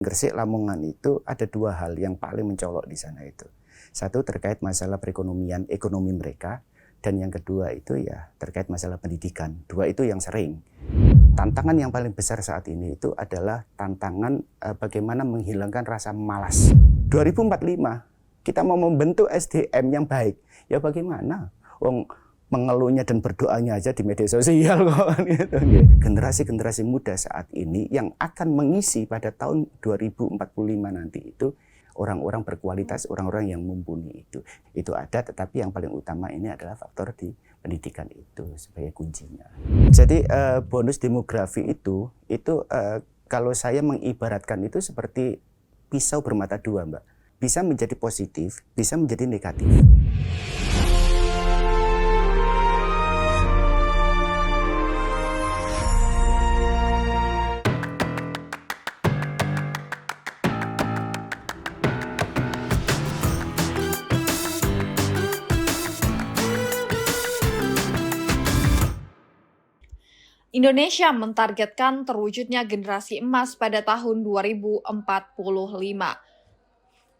Gresik Lamongan itu ada dua hal yang paling mencolok di sana itu. Satu terkait masalah perekonomian, ekonomi mereka, dan yang kedua itu ya terkait masalah pendidikan. Dua itu yang sering. Tantangan yang paling besar saat ini itu adalah tantangan bagaimana menghilangkan rasa malas. 2045 kita mau membentuk SDM yang baik, ya bagaimana? Mengeluhnya dan berdoanya aja di media sosial kok gitu. Generasi-generasi muda saat ini yang akan mengisi pada tahun 2045 nanti itu orang-orang berkualitas, orang-orang yang mumpuni itu. Itu ada, tetapi yang paling utama ini adalah faktor di pendidikan itu sebagai kuncinya. Jadi bonus demografi itu kalau saya mengibaratkan itu seperti pisau bermata dua, Mbak. Bisa menjadi positif, bisa menjadi negatif. Indonesia mentargetkan terwujudnya generasi emas pada tahun 2045.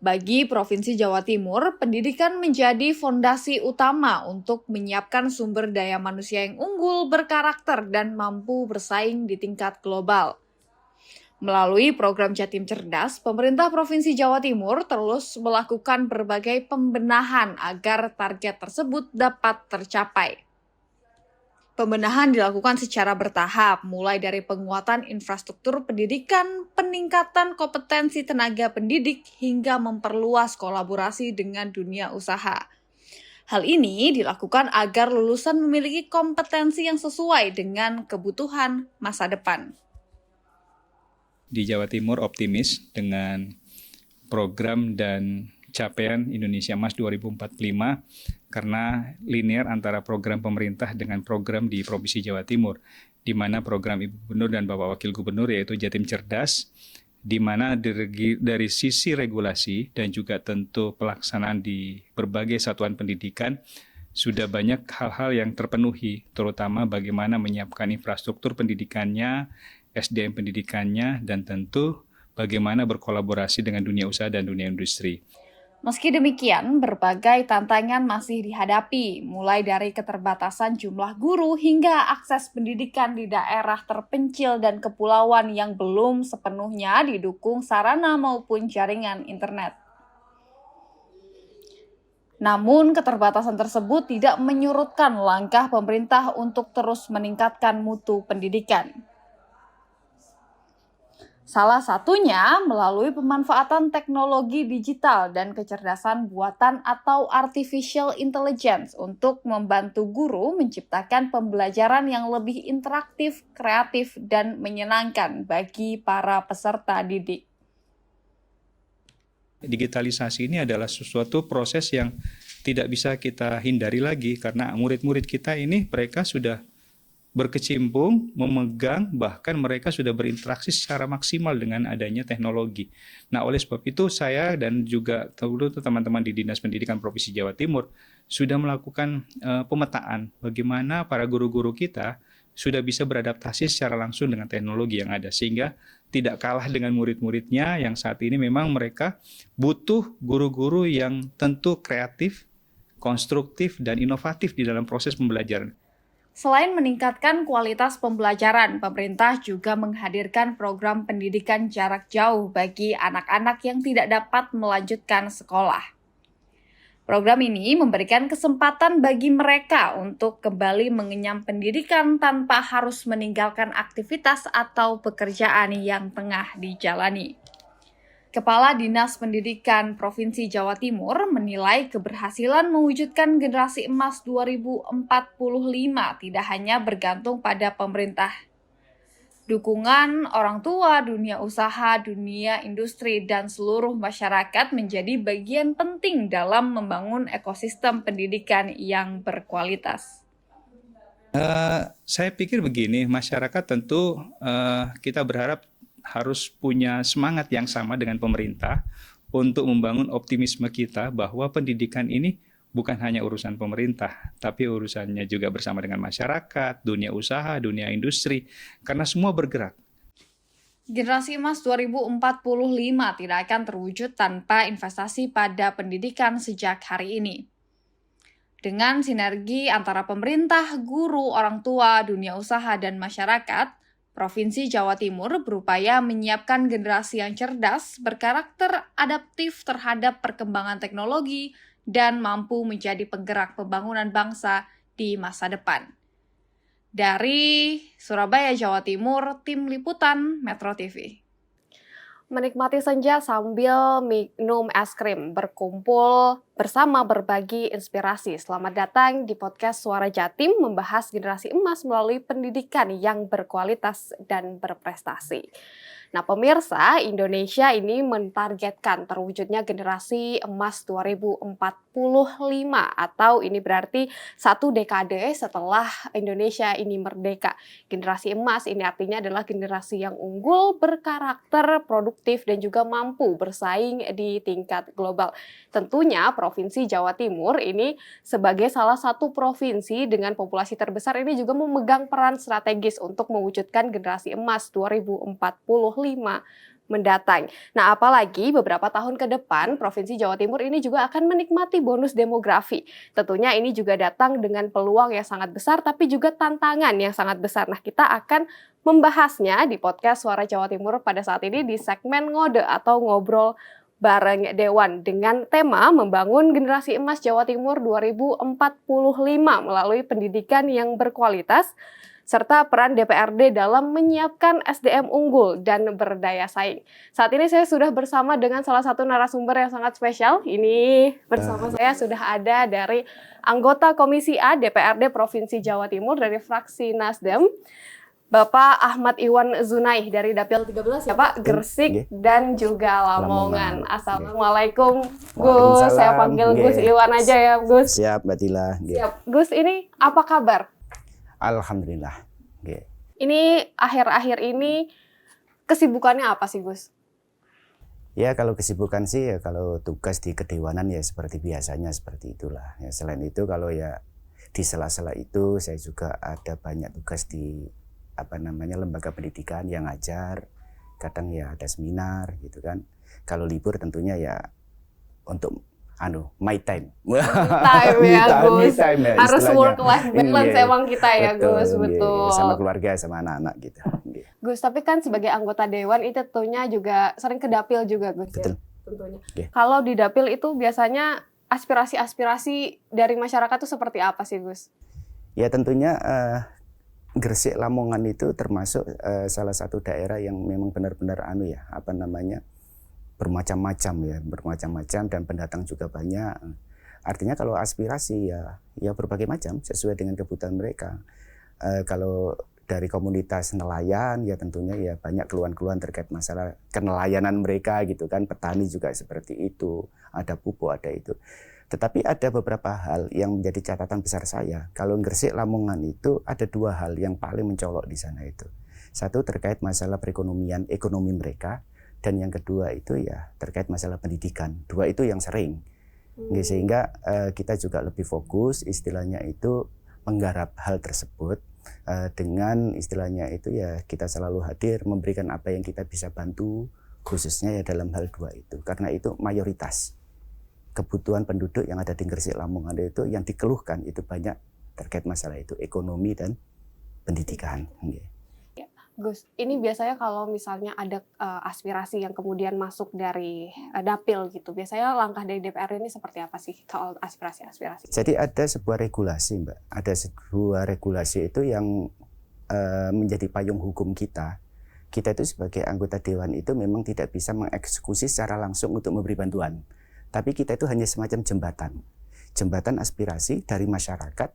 Bagi Provinsi Jawa Timur, pendidikan menjadi fondasi utama untuk menyiapkan sumber daya manusia yang unggul, berkarakter, dan mampu bersaing di tingkat global. Melalui program Jatim Cerdas, pemerintah Provinsi Jawa Timur terus melakukan berbagai pembenahan agar target tersebut dapat tercapai. Pembenahan dilakukan secara bertahap, mulai dari penguatan infrastruktur pendidikan, peningkatan kompetensi tenaga pendidik, hingga memperluas kolaborasi dengan dunia usaha. Hal ini dilakukan agar lulusan memiliki kompetensi yang sesuai dengan kebutuhan masa depan. Di Jawa Timur optimis dengan program dan capaian Indonesia Emas 2045 karena linear antara program pemerintah dengan program di Provinsi Jawa Timur, di mana program Ibu Gubernur dan Bapak Wakil Gubernur yaitu Jatim Cerdas, di mana dari sisi regulasi dan juga tentu pelaksanaan di berbagai satuan pendidikan sudah banyak hal-hal yang terpenuhi, terutama bagaimana menyiapkan infrastruktur pendidikannya, SDM pendidikannya, dan tentu bagaimana berkolaborasi dengan dunia usaha dan dunia industri. Meski demikian, berbagai tantangan masih dihadapi, mulai dari keterbatasan jumlah guru hingga akses pendidikan di daerah terpencil dan kepulauan yang belum sepenuhnya didukung sarana maupun jaringan internet. Namun, keterbatasan tersebut tidak menyurutkan langkah pemerintah untuk terus meningkatkan mutu pendidikan. Salah satunya melalui pemanfaatan teknologi digital dan kecerdasan buatan atau artificial intelligence untuk membantu guru menciptakan pembelajaran yang lebih interaktif, kreatif, dan menyenangkan bagi para peserta didik. Digitalisasi ini adalah sesuatu proses yang tidak bisa kita hindari lagi karena murid-murid kita ini mereka sudah berkecimpung, memegang, bahkan mereka sudah berinteraksi secara maksimal dengan adanya teknologi. Nah, oleh sebab itu saya dan juga teman-teman di Dinas Pendidikan Provinsi Jawa Timur sudah melakukan pemetaan bagaimana para guru-guru kita sudah bisa beradaptasi secara langsung dengan teknologi yang ada, sehingga tidak kalah dengan murid-muridnya yang saat ini memang mereka butuh guru-guru yang tentu kreatif, konstruktif, dan inovatif di dalam proses pembelajaran. Selain meningkatkan kualitas pembelajaran, pemerintah juga menghadirkan program pendidikan jarak jauh bagi anak-anak yang tidak dapat melanjutkan sekolah. Program ini memberikan kesempatan bagi mereka untuk kembali mengenyam pendidikan tanpa harus meninggalkan aktivitas atau pekerjaan yang tengah dijalani. Kepala Dinas Pendidikan Provinsi Jawa Timur menilai keberhasilan mewujudkan generasi emas 2045 tidak hanya bergantung pada pemerintah. Dukungan orang tua, dunia usaha, dunia industri, dan seluruh masyarakat menjadi bagian penting dalam membangun ekosistem pendidikan yang berkualitas. Saya pikir begini, masyarakat tentu kita berharap harus punya semangat yang sama dengan pemerintah untuk membangun optimisme kita bahwa pendidikan ini bukan hanya urusan pemerintah, tapi urusannya juga bersama dengan masyarakat, dunia usaha, dunia industri, karena semua bergerak. Generasi Emas 2045 tidak akan terwujud tanpa investasi pada pendidikan sejak hari ini. Dengan sinergi antara pemerintah, guru, orang tua, dunia usaha, dan masyarakat, Provinsi Jawa Timur berupaya menyiapkan generasi yang cerdas, berkarakter adaptif terhadap perkembangan teknologi, dan mampu menjadi penggerak pembangunan bangsa di masa depan. Dari Surabaya, Jawa Timur, Tim Liputan Metro TV. Menikmati senja sambil minum es krim, berkumpul bersama berbagi inspirasi. Selamat datang di podcast Suara Jatim, membahas generasi emas melalui pendidikan yang berkualitas dan berprestasi. Nah pemirsa, Indonesia ini mentargetkan terwujudnya generasi emas 2045 atau ini berarti 1 dekade setelah Indonesia ini merdeka. Generasi emas ini artinya adalah generasi yang unggul, berkarakter, produktif, dan juga mampu bersaing di tingkat global. Tentunya Provinsi Jawa Timur ini sebagai salah satu provinsi dengan populasi terbesar ini juga memegang peran strategis untuk mewujudkan generasi emas 2045 mendatang. Nah, apalagi beberapa tahun ke depan, Provinsi Jawa Timur ini juga akan menikmati bonus demografi. Tentunya ini juga datang dengan peluang yang sangat besar, tapi juga tantangan yang sangat besar. Nah, kita akan membahasnya di podcast Suara Jawa Timur pada saat ini di segmen Ngode atau Ngobrol bareng Dewan dengan tema membangun generasi emas Jawa Timur 2045 melalui pendidikan yang berkualitas, serta peran DPRD dalam menyiapkan SDM unggul dan berdaya saing. Saat ini saya sudah bersama dengan salah satu narasumber yang sangat spesial. Ini bersama saya sudah ada dari anggota Komisi A DPRD Provinsi Jawa Timur dari fraksi Nasdem, Bapak Ahmad Iwan Zunaih dari Dapil 13 ya Pak, Gresik dan juga Lamongan. Assalamualaikum Gus, saya panggil Gus Iwan aja ya Gus. Siap Mbak Tila. Siap. Gus, ini apa kabar? Alhamdulillah. Ini akhir-akhir ini kesibukannya apa sih Gus? Ya kalau kesibukan sih ya kalau tugas di kedewanan ya seperti biasanya seperti itulah. Ya, selain itu kalau ya di sela-sela itu saya juga ada banyak tugas di lembaga pendidikan yang ngajar, kadang ya ada seminar gitu kan. Kalau libur tentunya ya untuk my time. Me time ya Gus. Harus work life balance emang kita ya Gus, betul. Sama keluarga, sama anak-anak gitu. Gus, tapi kan sebagai anggota dewan itu tentunya juga sering ke dapil juga Gus. Betul. Ya, tentunya. Kalau di dapil itu biasanya aspirasi-aspirasi dari masyarakat itu seperti apa sih Gus? Ya tentunya Gresik Lamongan itu termasuk salah satu daerah yang memang benar-benar bermacam-macam dan pendatang juga banyak. Artinya kalau aspirasi ya berbagai macam sesuai dengan kebutuhan mereka. Kalau dari komunitas nelayan ya tentunya ya banyak keluhan-keluhan terkait masalah kenelayanan mereka gitu kan. Petani juga seperti itu, ada pupuk, ada itu. Tetapi ada beberapa hal yang menjadi catatan besar saya. Kalau Gresik Lamongan itu ada 2 hal yang paling mencolok di sana itu. Satu terkait masalah perekonomian, ekonomi mereka. Dan yang kedua itu ya terkait masalah pendidikan. 2 itu yang sering. Sehingga kita juga lebih fokus istilahnya itu menggarap hal tersebut dengan istilahnya itu ya kita selalu hadir memberikan apa yang kita bisa bantu khususnya ya dalam hal 2 itu. Karena itu mayoritas kebutuhan penduduk yang ada di Gresik Lamongan itu yang dikeluhkan itu banyak terkait masalah itu ekonomi dan pendidikan. Gus, ini biasanya kalau misalnya ada aspirasi yang kemudian masuk dari dapil gitu, biasanya langkah dari DPR ini seperti apa sih soal aspirasi-aspirasi? Jadi ada sebuah regulasi Mbak, ada sebuah regulasi itu yang menjadi payung hukum kita. Kita itu sebagai anggota dewan itu memang tidak bisa mengeksekusi secara langsung untuk memberi bantuan. Tapi kita itu hanya semacam jembatan aspirasi dari masyarakat,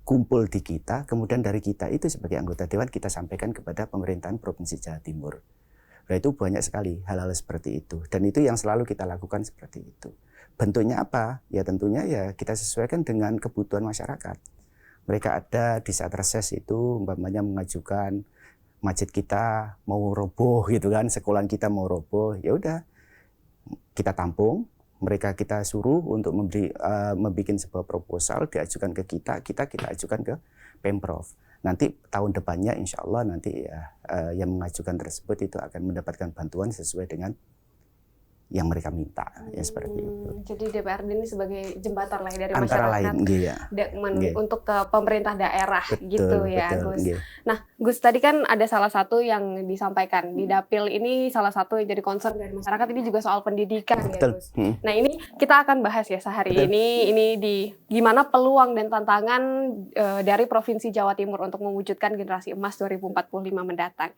kumpul di kita, kemudian dari kita itu sebagai anggota dewan kita sampaikan kepada pemerintahan Provinsi Jawa Timur. Nah itu banyak sekali hal-hal seperti itu. Dan itu yang selalu kita lakukan seperti itu. Bentuknya apa? Ya tentunya ya kita sesuaikan dengan kebutuhan masyarakat. Mereka ada di saat reses itu umpamanya mengajukan masjid kita mau roboh gitu kan, sekolah kita mau roboh, ya udah kita tampung. Mereka kita suruh untuk membuat sebuah proposal diajukan ke kita ajukan ke Pemprov. nanti tahun depannya insya Allah nanti ya yang mengajukan tersebut itu akan mendapatkan bantuan sesuai dengan yang mereka minta, ya seperti itu. Jadi DPRD ini sebagai jembatan lah dari Antara masyarakat lain, iya. Untuk ke pemerintah daerah, Betul, gitu ya, betul, Gus. iya. Nah, Gus, tadi kan ada salah satu yang disampaikan di Dapil ini, salah satu yang jadi concern dari masyarakat ini juga soal pendidikan, Betul. ya, Gus. Nah, ini kita akan bahas ya sehari Betul. ini di gimana peluang dan tantangan dari Provinsi Jawa Timur untuk mewujudkan generasi emas 2045 mendatang.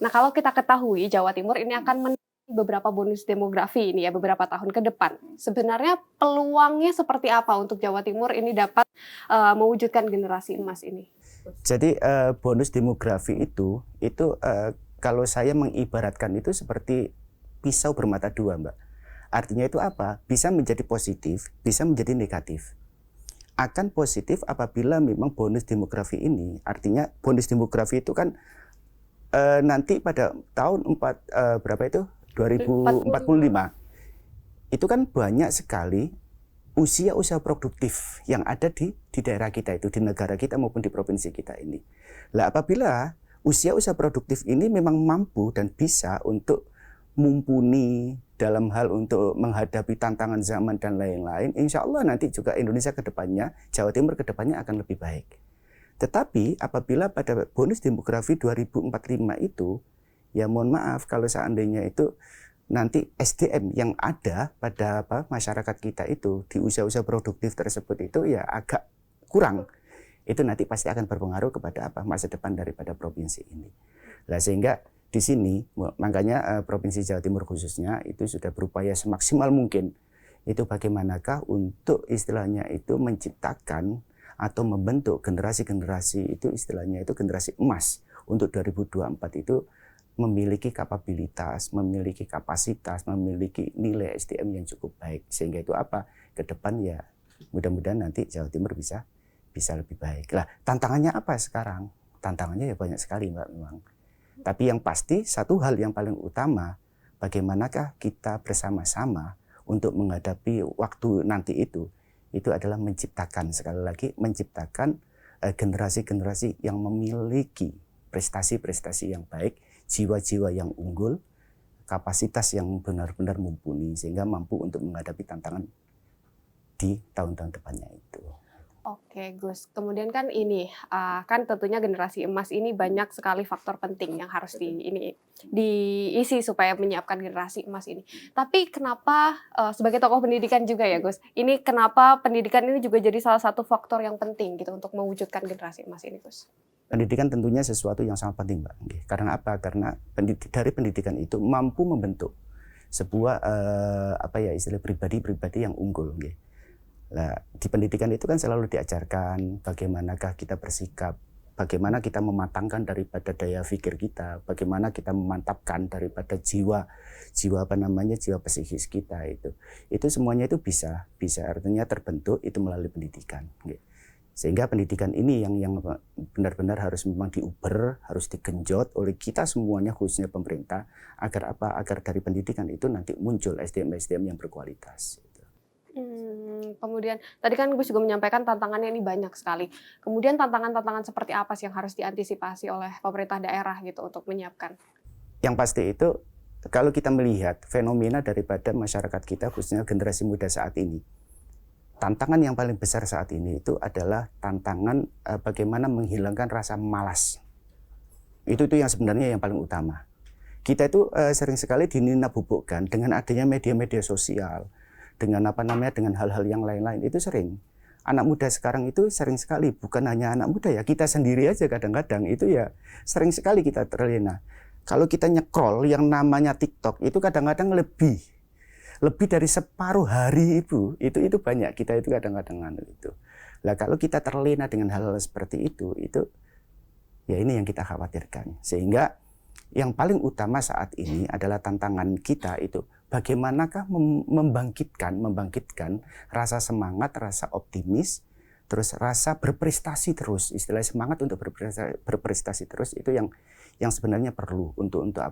Nah, kalau kita ketahui Jawa Timur ini akan beberapa bonus demografi ini ya beberapa tahun ke depan. Sebenarnya peluangnya seperti apa untuk Jawa Timur ini dapat mewujudkan generasi emas ini? Jadi bonus demografi itu kalau saya mengibaratkan itu seperti pisau bermata dua, Mbak. Artinya itu apa? Bisa menjadi positif, bisa menjadi negatif. Akan positif apabila memang bonus demografi ini, artinya bonus demografi itu kan nanti pada tahun berapa itu? 2045 itu kan banyak sekali usia produktif yang ada di daerah kita itu, di negara kita maupun di provinsi kita ini. Lah apabila usia produktif ini memang mampu dan bisa untuk mumpuni dalam hal untuk menghadapi tantangan zaman dan lain-lain, insya Allah nanti juga Indonesia ke depannya, Jawa Timur ke depannya akan lebih baik. Tetapi apabila pada bonus demografi 2045 itu, ya mohon maaf kalau seandainya itu nanti SDM yang ada pada masyarakat kita itu di usia-usia produktif tersebut itu ya agak kurang. Itu nanti pasti akan berpengaruh kepada masa depan daripada provinsi ini. Nah, sehingga di sini makanya Provinsi Jawa Timur khususnya itu sudah berupaya semaksimal mungkin itu bagaimanakah untuk istilahnya itu menciptakan atau membentuk generasi-generasi itu istilahnya itu generasi emas untuk 2024 itu memiliki kapabilitas, memiliki kapasitas, memiliki nilai SDM yang cukup baik. Sehingga itu ke depan ya mudah-mudahan nanti Jawa Timur bisa lebih baik. Lah, tantangannya apa sekarang? Tantangannya ya banyak sekali, Mbak, memang. Tapi yang pasti satu hal yang paling utama, bagaimanakah kita bersama-sama untuk menghadapi waktu nanti itu adalah menciptakan, sekali lagi menciptakan generasi-generasi yang memiliki prestasi-prestasi yang baik, jiwa-jiwa yang unggul, kapasitas yang benar-benar mumpuni sehingga mampu untuk menghadapi tantangan di tahun-tahun depannya itu. Oke, Gus. Kemudian kan ini kan tentunya generasi emas ini banyak sekali faktor penting yang harus diisi supaya menyiapkan generasi emas ini. Tapi kenapa sebagai tokoh pendidikan juga ya, Gus? Ini kenapa pendidikan ini juga jadi salah satu faktor yang penting gitu untuk mewujudkan generasi emas ini, Gus? Pendidikan tentunya sesuatu yang sangat penting, Mbak. Karena apa? Karena dari pendidikan itu mampu membentuk sebuah istilah pribadi-pribadi yang unggul. Nah, di pendidikan itu kan selalu diajarkan bagaimanakah kita bersikap, bagaimana kita mematangkan daripada daya pikir kita, bagaimana kita memantapkan daripada jiwa psikis kita itu. Itu semuanya itu bisa artinya terbentuk itu melalui pendidikan. Sehingga pendidikan ini yang benar-benar harus memang diuber, harus digenjot oleh kita semuanya khususnya pemerintah agar dari pendidikan itu nanti muncul SDM yang berkualitas. Kemudian tadi kan Gus juga menyampaikan tantangannya ini banyak sekali. Kemudian tantangan-tantangan seperti apa sih yang harus diantisipasi oleh pemerintah daerah gitu untuk menyiapkan? Yang pasti itu kalau kita melihat fenomena daripada masyarakat kita khususnya generasi muda saat ini, tantangan yang paling besar saat ini itu adalah tantangan bagaimana menghilangkan rasa malas. Itu yang sebenarnya yang paling utama. Kita itu sering sekali dinina-bubukkan dengan adanya media-media sosial, dengan dengan hal-hal yang lain-lain itu sering. Anak muda sekarang itu sering sekali, bukan hanya anak muda ya, kita sendiri aja kadang-kadang itu ya sering sekali kita terlena. Kalau kita nyekrol yang namanya TikTok itu kadang-kadang lebih dari separuh hari itu banyak kita itu kadang-kadang itu. Lah kalau kita terlena dengan hal-hal seperti itu ya ini yang kita khawatirkan. Sehingga yang paling utama saat ini adalah tantangan kita itu bagaimanakah membangkitkan rasa semangat, rasa optimis, terus rasa berprestasi terus, istilah semangat untuk berprestasi terus itu yang sebenarnya perlu untuk untuk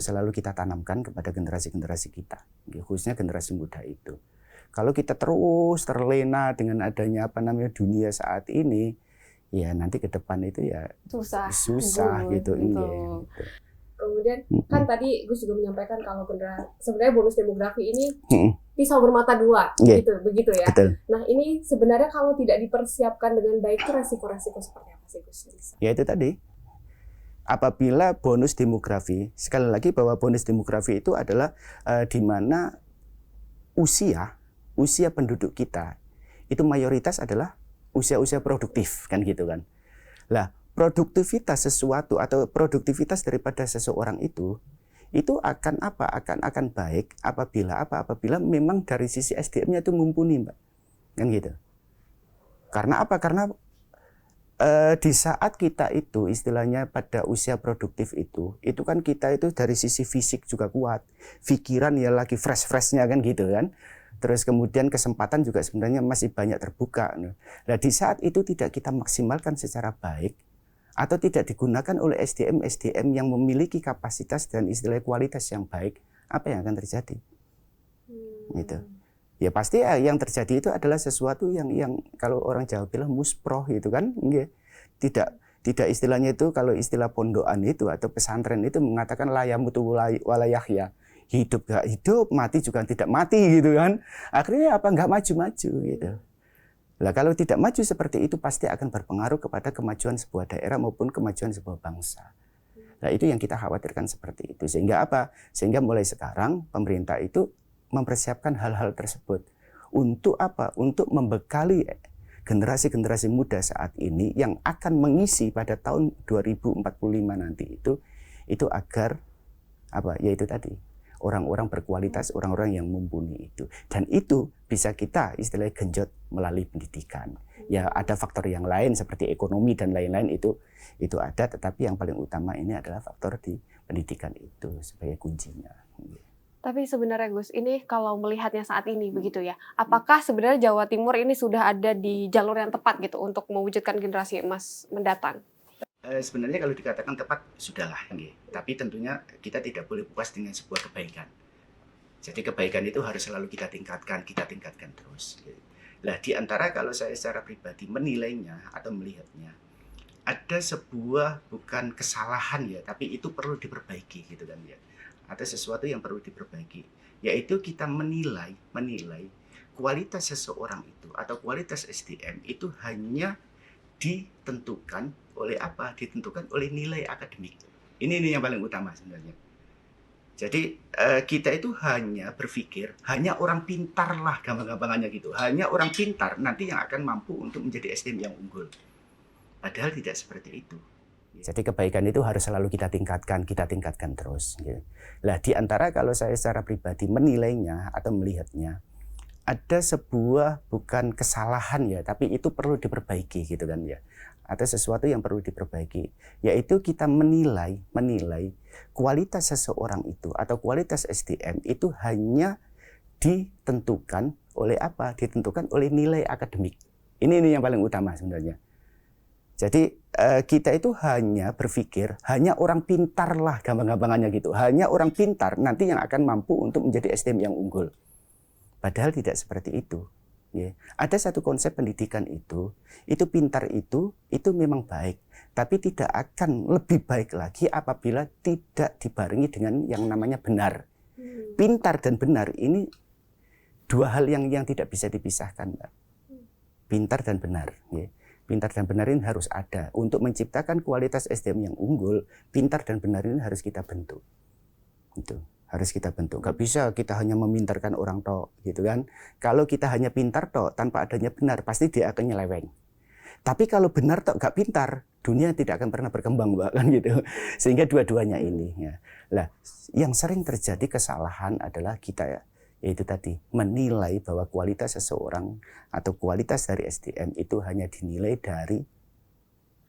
selalu kita tanamkan kepada generasi-generasi kita, khususnya generasi muda itu. Kalau kita terus terlena dengan adanya dunia saat ini, ya nanti ke depan itu ya susah gitu. Kemudian kan tadi Gus juga menyampaikan kalau sebenarnya bonus demografi ini pisau bermata dua, gitu, begitu ya. Betul. Nah ini sebenarnya kalau tidak dipersiapkan dengan baik itu resiko-resiko seperti apa sih Gus? Ya itu tadi, apabila bonus demografi, sekali lagi bahwa bonus demografi itu adalah di mana usia penduduk kita itu mayoritas adalah usia-usia produktif, kan gitu kan. Lah, produktivitas sesuatu atau produktivitas daripada seseorang itu akan apa? Akan baik apabila memang dari sisi SDM-nya itu mumpuni, Mbak. Kan gitu. Karena apa? Karena di saat kita itu istilahnya pada usia produktif itu kan kita itu dari sisi fisik juga kuat, pikiran ya lagi fresh-freshnya kan gitu kan. Terus kemudian kesempatan juga sebenarnya masih banyak terbuka. Nah di saat itu tidak kita maksimalkan secara baik atau tidak digunakan oleh SDM yang memiliki kapasitas dan istilah kualitas yang baik, apa yang akan terjadi? Gitu. Ya pasti yang terjadi itu adalah sesuatu yang kalau orang Jawa bilang musproh gitu kan, tidak istilahnya itu kalau istilah pondokan itu atau pesantren itu mengatakan layamutu walayahya, hidup gak hidup, mati juga tidak mati gitu kan. Akhirnya apa nggak maju-maju gitu. Lah kalau tidak maju seperti itu pasti akan berpengaruh kepada kemajuan sebuah daerah maupun kemajuan sebuah bangsa. Nah itu yang kita khawatirkan seperti itu. Sehingga apa? Sehingga mulai sekarang pemerintah itu mempersiapkan hal-hal tersebut. Untuk apa? Untuk membekali generasi-generasi muda saat ini yang akan mengisi pada tahun 2045 nanti itu agar apa? Yaitu tadi orang-orang berkualitas, orang-orang yang mumpuni itu. Dan itu bisa kita istilahnya genjot melalui pendidikan. Ya ada faktor yang lain seperti ekonomi dan lain-lain itu ada, tetapi yang paling utama ini adalah faktor di pendidikan itu sebagai kuncinya. Tapi sebenarnya Gus, ini kalau melihatnya saat ini begitu ya, apakah sebenarnya Jawa Timur ini sudah ada di jalur yang tepat gitu untuk mewujudkan generasi emas mendatang? Sebenarnya kalau dikatakan tepat sudahlah, tapi tentunya kita tidak boleh puas dengan sebuah kebaikan. Jadi kebaikan itu harus selalu kita tingkatkan terus. Nah, di antara kalau saya secara pribadi menilainya atau melihatnya, ada sebuah bukan kesalahan ya, tapi itu perlu diperbaiki gitu kan ya. Ada sesuatu yang perlu diperbaiki, yaitu kita menilai kualitas seseorang itu atau kualitas SDM itu hanya ditentukan oleh apa? Ditentukan oleh nilai akademik. Ini yang paling utama sebenarnya. Jadi kita itu hanya berpikir, hanya orang pintar lah gampang-gampangannya gitu. Hanya orang pintar nanti yang akan mampu untuk menjadi SDM yang unggul. Padahal tidak seperti itu. Jadi kebaikan itu harus selalu kita tingkatkan terus. Nah, di antara kalau saya secara pribadi menilainya atau melihatnya, ada sebuah bukan kesalahan ya, tapi itu perlu diperbaiki gitu kan ya. Ada sesuatu yang perlu diperbaiki, yaitu kita menilai kualitas seseorang itu atau kualitas SDM itu hanya ditentukan oleh apa? Ditentukan oleh nilai akademik. Ini yang paling utama sebenarnya. Jadi kita itu hanya berpikir, hanya orang pintar lah gampang-gampangannya gitu. Hanya orang pintar nanti yang akan mampu untuk menjadi SDM yang unggul. Padahal tidak seperti itu. Ya. Ada satu konsep pendidikan itu pintar itu memang baik, tapi tidak akan lebih baik lagi apabila tidak dibarengi dengan yang namanya benar. Pintar dan benar ini dua hal yang tidak bisa dipisahkan, Mbak. Pintar dan benar. Ya. Pintar dan benar ini harus ada. Untuk menciptakan kualitas SDM yang unggul, pintar dan benar ini harus kita bentuk. Itu harus kita bentuk. Gak bisa kita hanya memintarkan orang tok, gitu kan? Kalau kita hanya pintar tok tanpa adanya benar, pasti dia akan nyeleweng. Tapi kalau benar tok gak pintar, dunia tidak akan pernah berkembang, Mbak, kan gitu. Sehingga dua-duanya ini. Ya. Lah, yang sering terjadi kesalahan adalah kita yaitu tadi menilai bahwa kualitas seseorang atau kualitas dari SDM itu hanya dinilai dari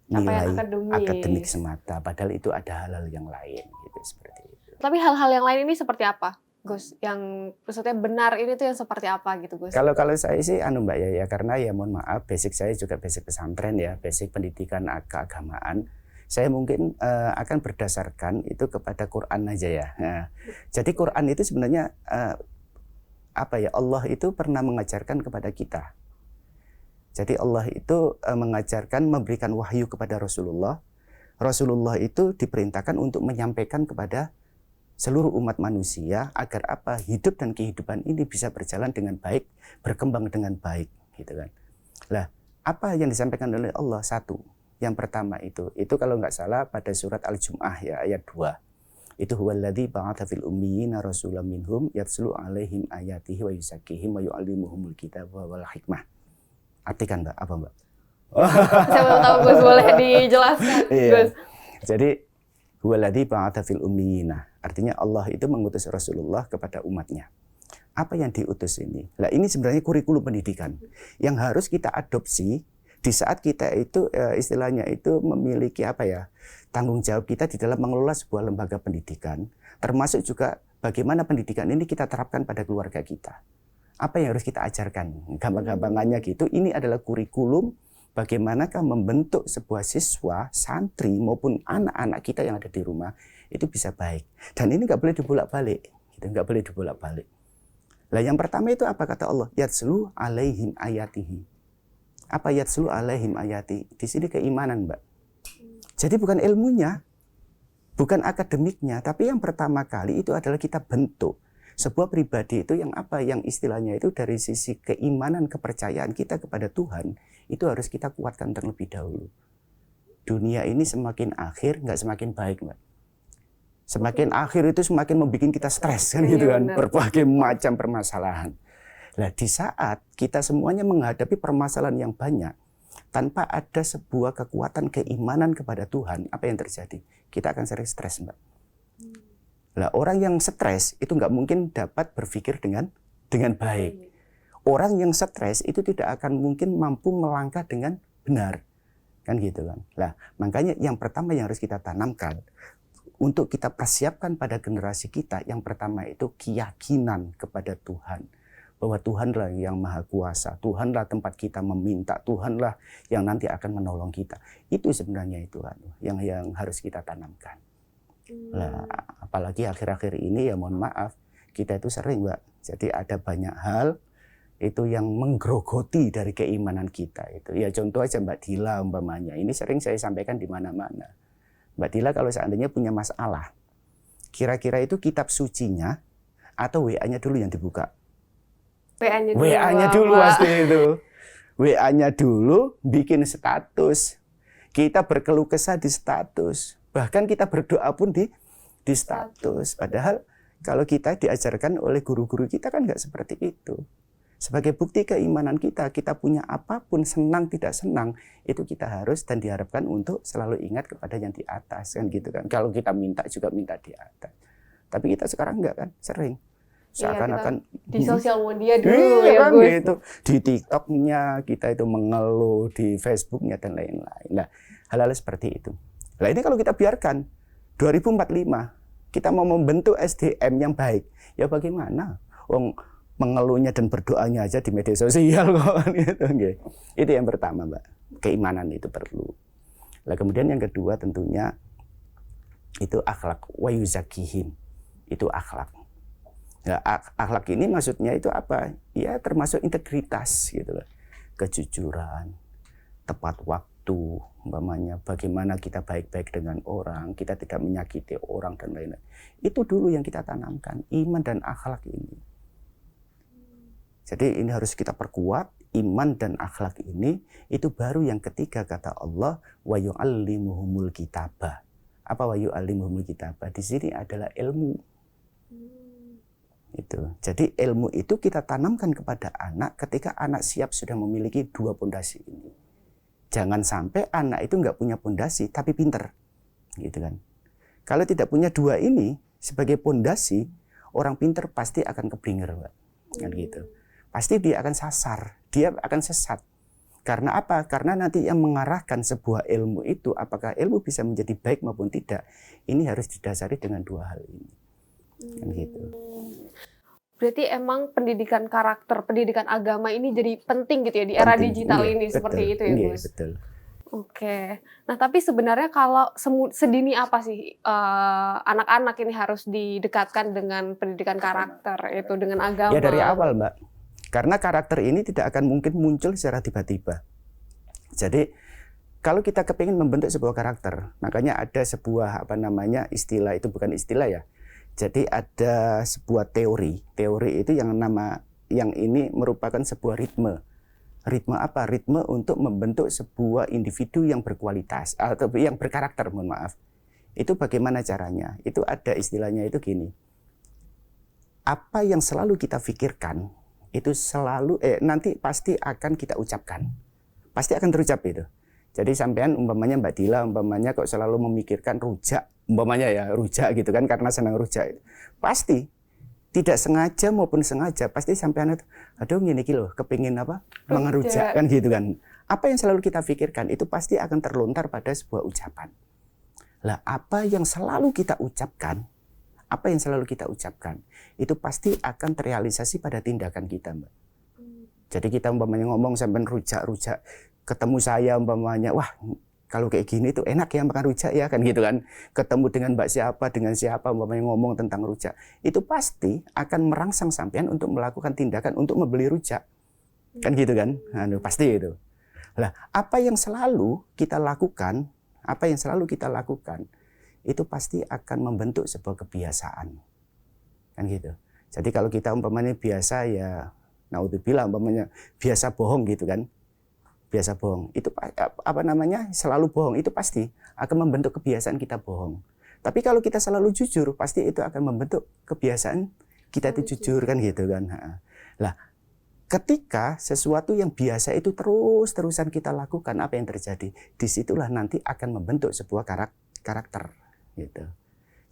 nilai akademik semata, padahal itu ada hal-hal yang lain gitu seperti itu. Tapi hal-hal yang lain ini seperti apa, Gus? Yang maksudnya benar ini tuh yang seperti apa gitu, Gus? Kalau saya sih Mbak ya karena ya mohon maaf basic saya juga basic pesantren ya, basic pendidikan keagamaan. Saya mungkin akan berdasarkan itu kepada Quran aja ya. Nah, jadi Quran itu sebenarnya Allah itu pernah mengajarkan kepada kita Jadi Allah itu mengajarkan, memberikan wahyu kepada Rasulullah. Rasulullah itu diperintahkan untuk menyampaikan kepada seluruh umat manusia agar apa, hidup dan kehidupan ini bisa berjalan dengan baik, berkembang dengan baik, gitu kan. Lah, apa yang disampaikan oleh Allah? Satu, yang pertama itu kalau nggak salah pada surat Al-Jum'ah ya ayat 2. Itu huwallazi ba'atsa fil ummiyina rasulam minhum yatslu 'alaihim ayatihi wa yuzakkihim wa yu'allimuhumul kitaba wal hikmah. Artikan Mbak, apa Mbak? Saya belum tahu Gus, boleh dijelaskan Gus. Jadi huwallazi ba'atsa fil ummiyina, artinya Allah itu mengutus Rasulullah kepada umatnya. Apa yang diutus ini? Nah, ini sebenarnya kurikulum pendidikan yang harus kita adopsi di saat kita itu istilahnya itu memiliki apa ya, tanggung jawab kita di dalam mengelola sebuah lembaga pendidikan, termasuk juga bagaimana pendidikan ini kita terapkan pada keluarga kita. Apa yang harus kita ajarkan? Gampang-gampangannya gitu, ini adalah kurikulum bagaimanakah membentuk sebuah siswa, santri maupun anak-anak kita yang ada di rumah itu bisa baik. Dan ini nggak boleh dibolak-balik, gitu, nggak boleh dibolak-balik. Nah, yang pertama itu apa kata Allah? Yatslu 'alaihim ayatihi. Apa yatslu 'alaihim ayati? Di sini keimanan, Mbak. Jadi bukan ilmunya, bukan akademiknya, tapi yang pertama kali itu adalah kita bentuk sebuah pribadi itu yang apa, yang istilahnya itu dari sisi keimanan, kepercayaan kita kepada Tuhan itu harus kita kuatkan terlebih dahulu. Dunia ini semakin akhir nggak semakin baik, Mbak. Semakin akhir itu semakin membuat kita stres kan gitu kan, berbagai macam permasalahan. Nah, di saat kita semuanya menghadapi permasalahan yang banyak tanpa ada sebuah kekuatan keimanan kepada Tuhan, apa yang terjadi? Kita akan sering stres, Mbak. Nah, orang yang stres itu nggak mungkin dapat berpikir dengan baik. Orang yang stres itu tidak akan mungkin mampu melangkah dengan benar, kan gitu kan. Nah, makanya yang pertama yang harus kita tanamkan untuk kita persiapkan pada generasi kita, yang pertama itu keyakinan kepada Tuhan. Bahwa Tuhanlah yang maha kuasa, Tuhanlah tempat kita meminta, Tuhanlah yang nanti akan menolong kita. Itu sebenarnya itu yang harus kita tanamkan. Nah, apalagi akhir-akhir ini ya mohon maaf, kita itu sering Mbak. Jadi ada banyak hal itu yang menggerogoti dari keimanan kita itu. Ya contoh aja Mbak Dila umpamanya. Ini sering saya sampaikan di mana-mana. Mbak Dila kalau seandainya punya masalah, kira-kira itu kitab sucinya atau WA-nya dulu yang dibuka? WA-nya dulu pasti itu. WA-nya dulu bikin status. Kita berkeluh kesah di status. Bahkan kita berdoa pun di status. Padahal kalau kita diajarkan oleh guru-guru kita kan nggak seperti itu. Sebagai bukti keimanan kita punya apapun, senang tidak senang, itu kita harus dan diharapkan untuk selalu ingat kepada yang di atas kan gitu kan. Kalau kita minta juga minta di atas. Tapi kita sekarang enggak kan, sering. Seakan-akan di sosial media dulu ya kan, Gus. gitu. Di TikTok-nya kita itu mengeluh, di Facebook-nya dan lain-lain. Nah, hal-hal seperti itu. Nah, ini kalau kita biarkan 2045 kita mau membentuk SDM yang baik, ya bagaimana? Mengeluhnya dan berdoanya aja di media sosial kok gitu. Itu yang pertama, Mbak. Keimanan itu perlu. Nah, kemudian yang kedua tentunya itu akhlak, wa yuzakihim. Itu akhlak. Nah, akhlak ini maksudnya itu apa? Ya termasuk integritas gitu loh. Kejujuran, tepat waktu, umpamanya bagaimana kita baik-baik dengan orang, kita tidak menyakiti orang dan lain-lain. Itu dulu yang kita tanamkan, iman dan akhlak ini. Jadi ini harus kita perkuat, iman dan akhlak ini, itu baru yang ketiga kata Allah, wa yu'allimuhumul kitabah. Apa wa yu'allimuhumul kitabah? Di sini adalah ilmu. Itu. Jadi ilmu itu kita tanamkan kepada anak ketika anak siap sudah memiliki dua pondasi ini. Jangan sampai anak itu nggak punya pondasi tapi pinter, gitu kan? Kalau tidak punya dua ini sebagai pondasi, orang pinter pasti akan keblinger, Mbak. Kan gitu. Pasti dia akan sasar, dia akan sesat. Karena apa? Karena nanti yang mengarahkan sebuah ilmu itu, apakah ilmu bisa menjadi baik maupun tidak, ini harus didasari dengan dua hal ini. Kan gitu. Berarti emang pendidikan karakter, pendidikan agama ini jadi penting gitu ya di era digital ini, seperti itu ya Gus? Betul. Oke. Nah tapi sebenarnya kalau sedini apa sih anak-anak ini harus didekatkan dengan pendidikan karakter itu, dengan agama? Ya dari awal Mbak. Karena karakter ini tidak akan mungkin muncul secara tiba-tiba. Jadi kalau kita kepingin membentuk sebuah karakter, makanya ada sebuah istilah, itu bukan istilah ya. Jadi ada sebuah teori itu yang ini merupakan sebuah ritme. Ritme apa? Ritme untuk membentuk sebuah individu yang berkualitas atau yang berkarakter, mohon maaf. Itu bagaimana caranya? Itu ada istilahnya itu gini. Apa yang selalu kita pikirkan itu selalu nanti pasti akan kita ucapkan. Pasti akan terucap itu. Jadi sampean umpamanya Mbak Dila kok selalu memikirkan rujak, umpamanya ya, rujak gitu kan karena senang rujak. Pasti tidak sengaja maupun sengaja pasti sampean itu aduh ngene iki lho kepengin apa? Mengerujak kan gitu kan. Apa yang selalu kita pikirkan itu pasti akan terlontar pada sebuah ucapan. Lah apa yang selalu kita ucapkan itu pasti akan terrealisasi pada tindakan kita, Mbak. Jadi kita umpamanya ngomong sampai rujak, ketemu saya umpamanya, wah kalau kayak gini tuh enak ya makan rujak ya kan gitu kan. Ketemu dengan dengan siapa umpamanya ngomong tentang rujak, itu pasti akan merangsang sampean untuk melakukan tindakan untuk membeli rujak. Kan gitu kan? Pasti itu. Lah, apa yang selalu kita lakukan itu pasti akan membentuk sebuah kebiasaan. Kan gitu. Jadi kalau kita umpamanya biasa ya, naudzubillah umpamanya biasa bohong gitu kan. Biasa bohong. Itu selalu bohong itu pasti akan membentuk kebiasaan kita bohong. Tapi kalau kita selalu jujur, pasti itu akan membentuk kebiasaan kita itu jujur kan gitu kan. Lah, ketika sesuatu yang biasa itu terus-terusan kita lakukan, apa yang terjadi? Disitulah nanti akan membentuk sebuah karakter. Gitu.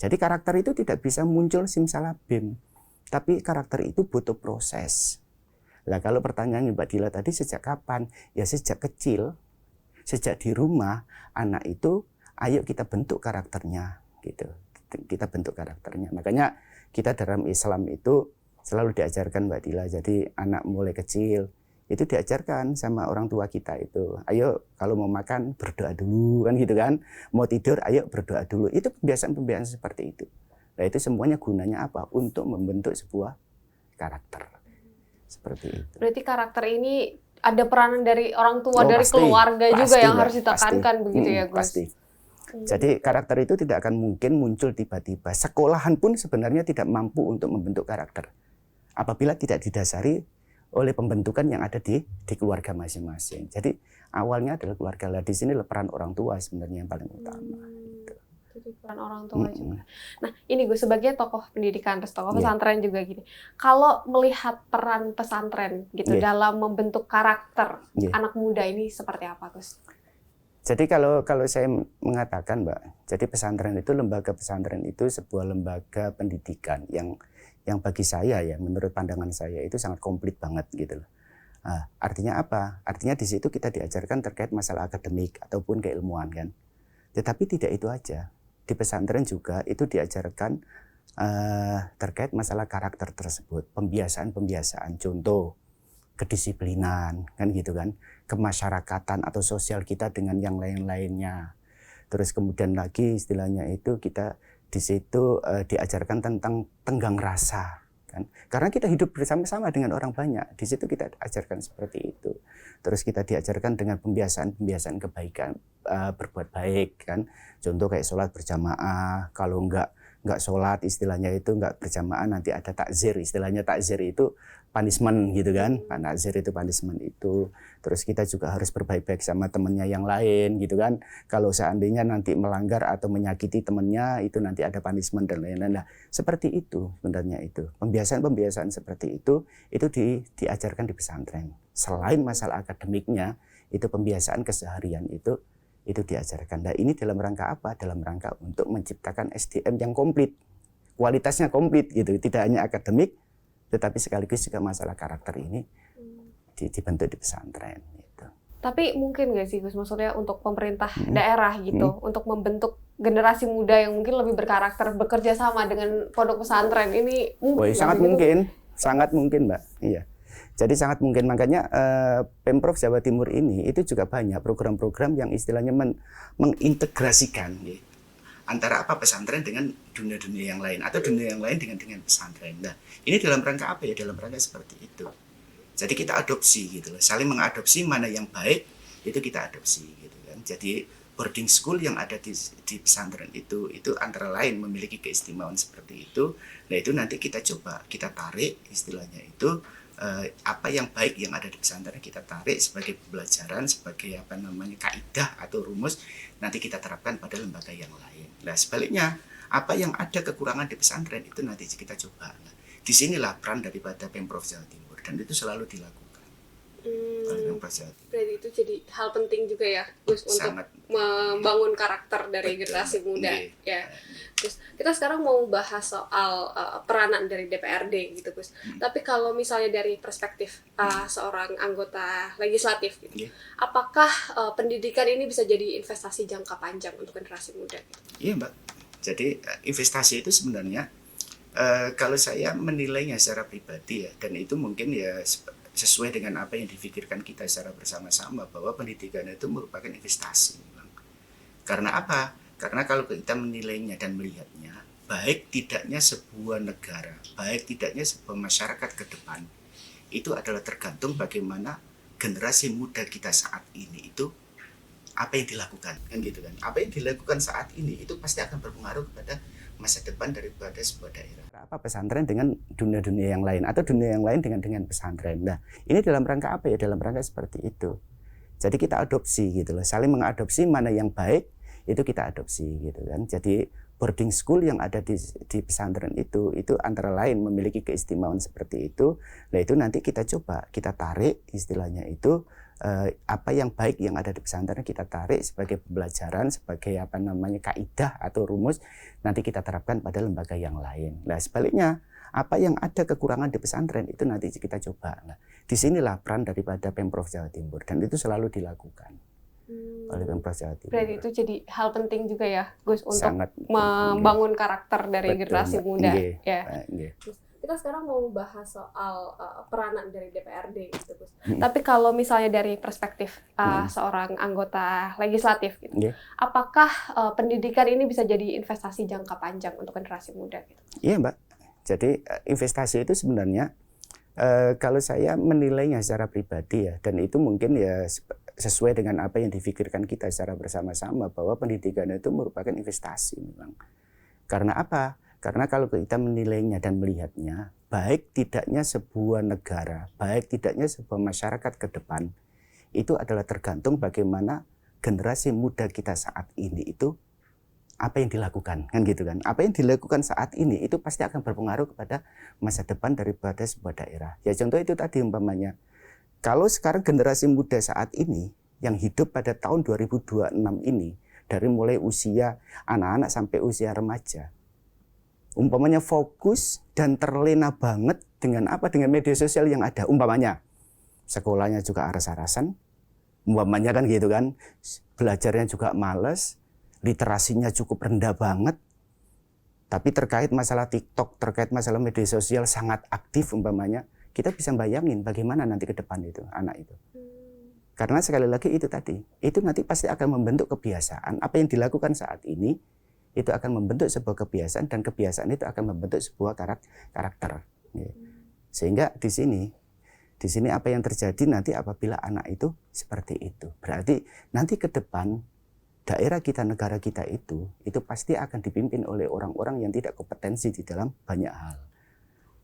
Jadi karakter itu tidak bisa muncul simsalabim, tapi karakter itu butuh proses. Lah kalau pertanyaannya Mbak Dila tadi sejak kapan? Ya sejak kecil, sejak di rumah anak itu, ayo kita bentuk karakternya, gitu. Kita bentuk karakternya. Makanya kita dalam Islam itu selalu diajarkan Mbak Dila. Jadi anak mulai kecil itu diajarkan sama orang tua kita itu, ayo kalau mau makan berdoa dulu kan gitu kan, mau tidur ayo berdoa dulu. Itu pembiasaan-pembiasaan seperti itu. Nah itu semuanya gunanya apa? Untuk membentuk sebuah karakter seperti itu. Berarti karakter ini ada peranan dari orang tua, dari keluarga juga yang harus ditekankan begitu ya Gus? Pasti. Jadi karakter itu tidak akan mungkin muncul tiba-tiba. Sekolahan pun sebenarnya tidak mampu untuk membentuk karakter apabila tidak didasari oleh pembentukan yang ada di keluarga masing-masing. Jadi awalnya adalah keluarga. Lah di sini peran orang tua sebenarnya yang paling utama. Jadi peran orang tua juga. Nah ini Gus, sebagai tokoh pendidikan, tokoh pesantren juga gini. Kalau melihat peran pesantren gitu dalam membentuk karakter anak muda ini seperti apa Gus? Jadi kalau saya mengatakan Mbak, jadi lembaga pesantren itu sebuah lembaga pendidikan yang bagi saya ya, menurut pandangan saya itu sangat komplit banget gitu loh. Artinya apa? Artinya di situ kita diajarkan terkait masalah akademik ataupun keilmuan kan. Tetapi tidak itu aja. Di pesantren juga itu diajarkan terkait masalah karakter tersebut, pembiasaan-pembiasaan, contoh kedisiplinan kan gitu kan, kemasyarakatan atau sosial kita dengan yang lain-lainnya. Terus kemudian lagi istilahnya itu kita di situ diajarkan tentang tenggang rasa kan, karena kita hidup bersama-sama dengan orang banyak. Di situ kita ajarkan seperti itu. Terus kita diajarkan dengan pembiasaan kebaikan, berbuat baik kan, contoh kayak sholat berjamaah. Kalau enggak sholat istilahnya itu enggak berjamaah nanti ada takzir, istilahnya takzir itu punishment gitu kan. Takzir itu punishment itu. Terus kita juga harus berbaik-baik sama temannya yang lain gitu kan. Kalau seandainya nanti melanggar atau menyakiti temannya itu nanti ada punishment dan lain-lain. Nah, seperti itu sebenarnya itu. Pembiasaan seperti itu diajarkan di pesantren. Selain masalah akademiknya, itu pembiasaan keseharian itu diajarkan. Nah, ini dalam rangka apa? Dalam rangka untuk menciptakan SDM yang komplit. Kualitasnya komplit gitu. Tidak hanya akademik, tetapi sekaligus juga masalah karakter ini dibentuk di pesantren gitu. Tapi mungkin nggak sih Gus, maksudnya untuk pemerintah daerah gitu, untuk membentuk generasi muda yang mungkin lebih berkarakter, bekerja sama dengan pondok pesantren ini mungkin? Sangat mungkin Mbak. Iya. Jadi sangat mungkin, makanya Pemprov Jawa Timur ini itu juga banyak program-program yang istilahnya mengintegrasikan gitu, antara pesantren dengan dunia-dunia yang lain atau dunia yang lain dengan pesantren. Nah, ini dalam rangka apa ya? Dalam rangka seperti itu. Jadi kita adopsi gitu loh, saling mengadopsi mana yang baik itu kita adopsi gitu kan. Jadi boarding school yang ada di pesantren itu antara lain memiliki keistimewaan seperti itu. Nah itu nanti kita coba kita tarik istilahnya itu apa yang baik yang ada di pesantren kita tarik sebagai pembelajaran, sebagai apa namanya kaidah atau rumus, nanti kita terapkan pada lembaga yang lain. Nah sebaliknya apa yang ada kekurangan di pesantren itu nanti kita coba. Nah, disinilah peran daripada Pemprov Jawa Timur dan itu selalu dilakukan. Berarti itu jadi hal penting juga ya, Gus, untuk Sangat. membangun karakter dari generasi muda. Ya. Terus kita sekarang mau bahas soal peranan dari DPRD gitu, Gus. Tapi kalau misalnya dari perspektif seorang anggota legislatif gitu, apakah pendidikan ini bisa jadi investasi jangka panjang untuk generasi muda? Gitu? Iya, Mbak. Jadi investasi itu sebenarnya kalau saya menilainya secara pribadi ya, dan itu mungkin ya sesuai dengan apa yang difikirkan kita secara bersama-sama bahwa pendidikan itu merupakan investasi. Karena apa? Karena kalau kita menilainya dan melihatnya, baik tidaknya sebuah negara, baik tidaknya sebuah masyarakat ke depan, itu adalah tergantung bagaimana generasi muda kita saat ini itu apa yang dilakukan, kan gitu kan? Apa yang dilakukan saat ini itu pasti akan berpengaruh kepada masa depan daripada sebuah daerah. Apa pesantren dengan dunia-dunia yang lain atau dunia yang lain dengan pesantren. Nah, ini dalam rangka apa ya? Dalam rangka seperti itu. Jadi kita adopsi gitu loh, saling mengadopsi mana yang baik itu kita adopsi gitu kan. Jadi boarding school yang ada di pesantren itu antara lain memiliki keistimewaan seperti itu. Nah, itu nanti kita coba kita tarik istilahnya itu apa yang baik yang ada di pesantren kita tarik sebagai pembelajaran, sebagai apa namanya kaidah atau rumus, nanti kita terapkan pada lembaga yang lain. Nah sebaliknya apa yang ada kekurangan di pesantren itu nanti kita coba. Nah disinilah peran daripada Pemprov Jawa Timur dan itu selalu dilakukan oleh Pemprov Jawa Timur. Berarti itu jadi hal penting juga ya, Gus, untuk Sangat, membangun karakter dari generasi muda. Ya. Kita sekarang mau bahas soal peranan dari DPRD gitu, Gus. Tapi kalau misalnya dari perspektif seorang anggota legislatif gitu, apakah pendidikan ini bisa jadi investasi jangka panjang untuk generasi muda gitu? Iya, Mbak. Jadi investasi itu sebenarnya kalau saya menilainya secara pribadi ya, dan itu mungkin ya sesuai dengan apa yang difikirkan kita secara bersama-sama bahwa pendidikan itu merupakan investasi memang. Karena apa? Karena kalau kita menilainya dan melihatnya, baik tidaknya sebuah negara, baik tidaknya sebuah masyarakat ke depan, itu adalah tergantung bagaimana generasi muda kita saat ini itu apa yang dilakukan, kan gitu kan? Apa yang dilakukan saat ini itu pasti akan berpengaruh kepada masa depan daripada sebuah daerah. Ya contoh itu tadi umpamanya, kalau sekarang generasi muda saat ini yang hidup pada tahun 2026 ini, dari mulai usia anak-anak sampai usia remaja, umpamanya fokus dan terlena banget dengan apa? Dengan media sosial yang ada. Umpamanya sekolahnya juga aras-arasan, umpamanya kan gitu kan, belajarnya juga males, literasinya cukup rendah banget, tapi terkait masalah TikTok, terkait masalah media sosial sangat aktif umpamanya, kita bisa bayangin bagaimana nanti ke depan itu anak itu. Karena sekali lagi itu tadi, itu nanti pasti akan membentuk kebiasaan. Apa yang dilakukan saat ini itu akan membentuk sebuah kebiasaan dan kebiasaan itu akan membentuk sebuah karakter. Sehingga di sini apa yang terjadi nanti apabila anak itu seperti itu. Berarti nanti ke depan daerah kita, negara kita itu pasti akan dipimpin oleh orang-orang yang tidak kompetensi di dalam banyak hal.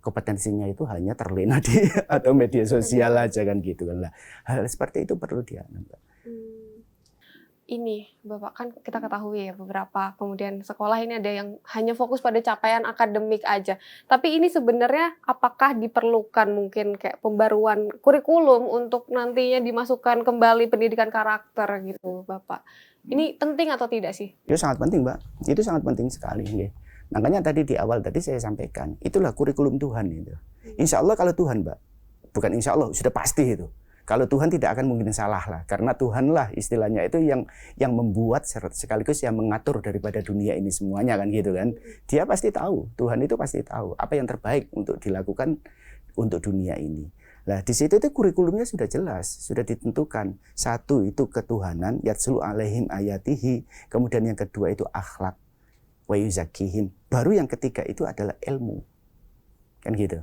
Kompetensinya itu hanya terlena di atau media sosial aja kan gitu kan. Nah, hal seperti itu perlu dianggap. Ini Bapak, kan kita ketahui ya beberapa kemudian sekolah ini ada yang hanya fokus pada capaian akademik aja. Tapi ini sebenarnya apakah diperlukan mungkin kayak pembaruan kurikulum untuk nantinya dimasukkan kembali pendidikan karakter gitu, Bapak? Ini penting atau tidak sih? Itu sangat penting, Mbak. Itu sangat penting sekali. Makanya tadi di awal tadi saya sampaikan, itulah kurikulum Tuhan itu. Insya Allah kalau Tuhan, Mbak, bukan insya Allah, sudah pasti itu. Kalau Tuhan tidak akan mungkin salah lah, karena Tuhanlah istilahnya itu yang membuat sekaligus yang mengatur daripada dunia ini semuanya kan gitu kan. Dia pasti tahu, Tuhan itu pasti tahu apa yang terbaik untuk dilakukan untuk dunia ini. Nah di situ itu kurikulumnya sudah jelas, sudah ditentukan. Satu itu ketuhanan, yatslu alaihim ayatihi. Kemudian yang kedua itu akhlak, wa yuzakihim. Baru yang ketiga itu adalah ilmu, kan gitu.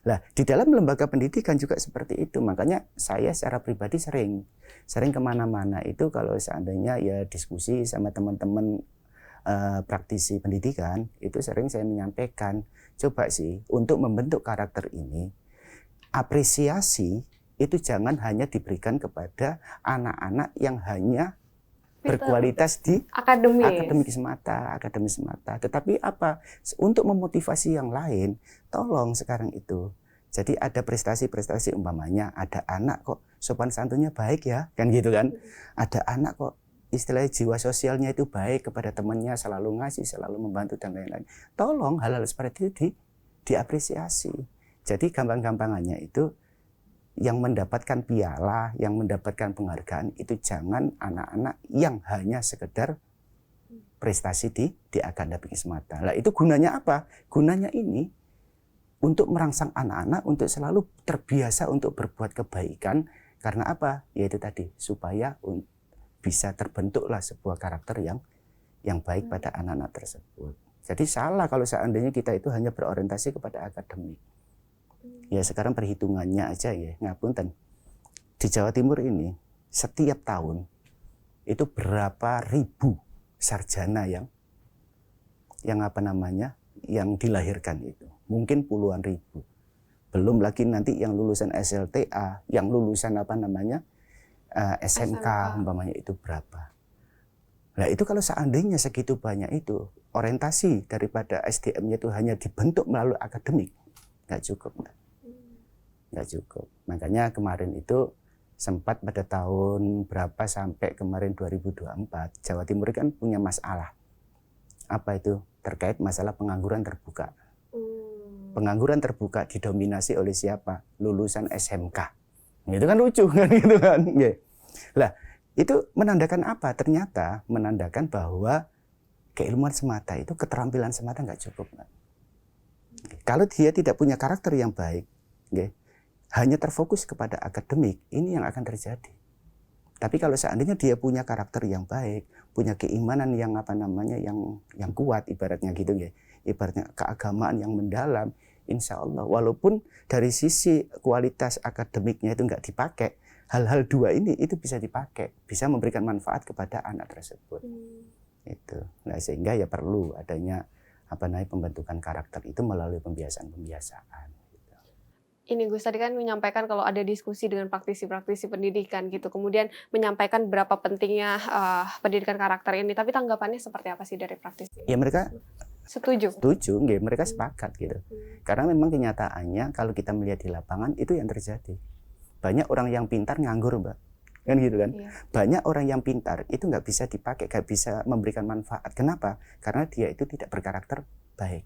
Lah, di dalam lembaga pendidikan juga seperti itu. Makanya saya secara pribadi sering kemana-mana itu kalau seandainya ya diskusi sama teman-teman praktisi pendidikan, itu sering saya menyampaikan, coba sih untuk membentuk karakter ini, apresiasi itu jangan hanya diberikan kepada anak-anak yang hanya berkualitas di akademik semata. Tetapi apa? Untuk memotivasi yang lain, tolong sekarang itu. Jadi ada prestasi-prestasi, umpamanya ada anak kok sopan santunnya baik ya, kan gitu kan. Ada anak kok istilahnya jiwa sosialnya itu baik kepada temannya, selalu ngasih, selalu membantu dan lain-lain. Tolong hal-hal seperti itu diapresiasi. Jadi gampang-gampangannya itu yang mendapatkan piala, yang mendapatkan penghargaan itu jangan anak-anak yang hanya sekedar prestasi di akademik semata. Lah itu gunanya apa? Gunanya ini untuk merangsang anak-anak untuk selalu terbiasa untuk berbuat kebaikan. Karena apa? Yaitu tadi supaya bisa terbentuklah sebuah karakter yang baik pada anak-anak tersebut. Jadi salah kalau seandainya kita itu hanya berorientasi kepada akademik. Ya sekarang perhitungannya aja ya, ngapunten. Di Jawa Timur ini setiap tahun itu berapa ribu sarjana yang dilahirkan itu. Mungkin puluhan ribu. Belum lagi nanti yang lulusan SLTA, yang lulusan SMK umpamanya itu berapa. Nah itu kalau seandainya segitu banyak itu, orientasi daripada SDM-nya itu hanya dibentuk melalui akademik, nggak cukup. Nggak cukup. Makanya kemarin itu sempat pada tahun berapa sampai kemarin 2024, Jawa Timur kan punya masalah. Apa itu? Terkait masalah pengangguran terbuka. Pengangguran terbuka didominasi oleh siapa? Lulusan SMK. Itu kan lucu kan gitu kan. Lah, itu menandakan apa? Ternyata menandakan bahwa keilmuan semata itu, keterampilan semata nggak cukup. Kalau dia tidak punya karakter yang baik, hanya terfokus kepada akademik, ini yang akan terjadi. Tapi kalau seandainya dia punya karakter yang baik, punya keimanan yang yang kuat, ibaratnya gitu ya, ibaratnya keagamaan yang mendalam, insya Allah, walaupun dari sisi kualitas akademiknya itu nggak dipakai, hal-hal dua ini itu bisa dipakai, bisa memberikan manfaat kepada anak tersebut. Itu. Nah sehingga ya perlu adanya pembentukan karakter itu melalui pembiasaan-pembiasaan. Ini Gus tadi kan menyampaikan kalau ada diskusi dengan praktisi-praktisi pendidikan gitu, kemudian menyampaikan berapa pentingnya pendidikan karakter ini. Tapi tanggapannya seperti apa sih dari praktisi? Ya mereka setuju, mereka sepakat gitu. Karena memang kenyataannya kalau kita melihat di lapangan itu yang terjadi. Banyak orang yang pintar nganggur, Mbak, kan gitu kan? Iya. Banyak orang yang pintar itu nggak bisa dipakai, nggak bisa memberikan manfaat. Kenapa? Karena dia itu tidak berkarakter baik.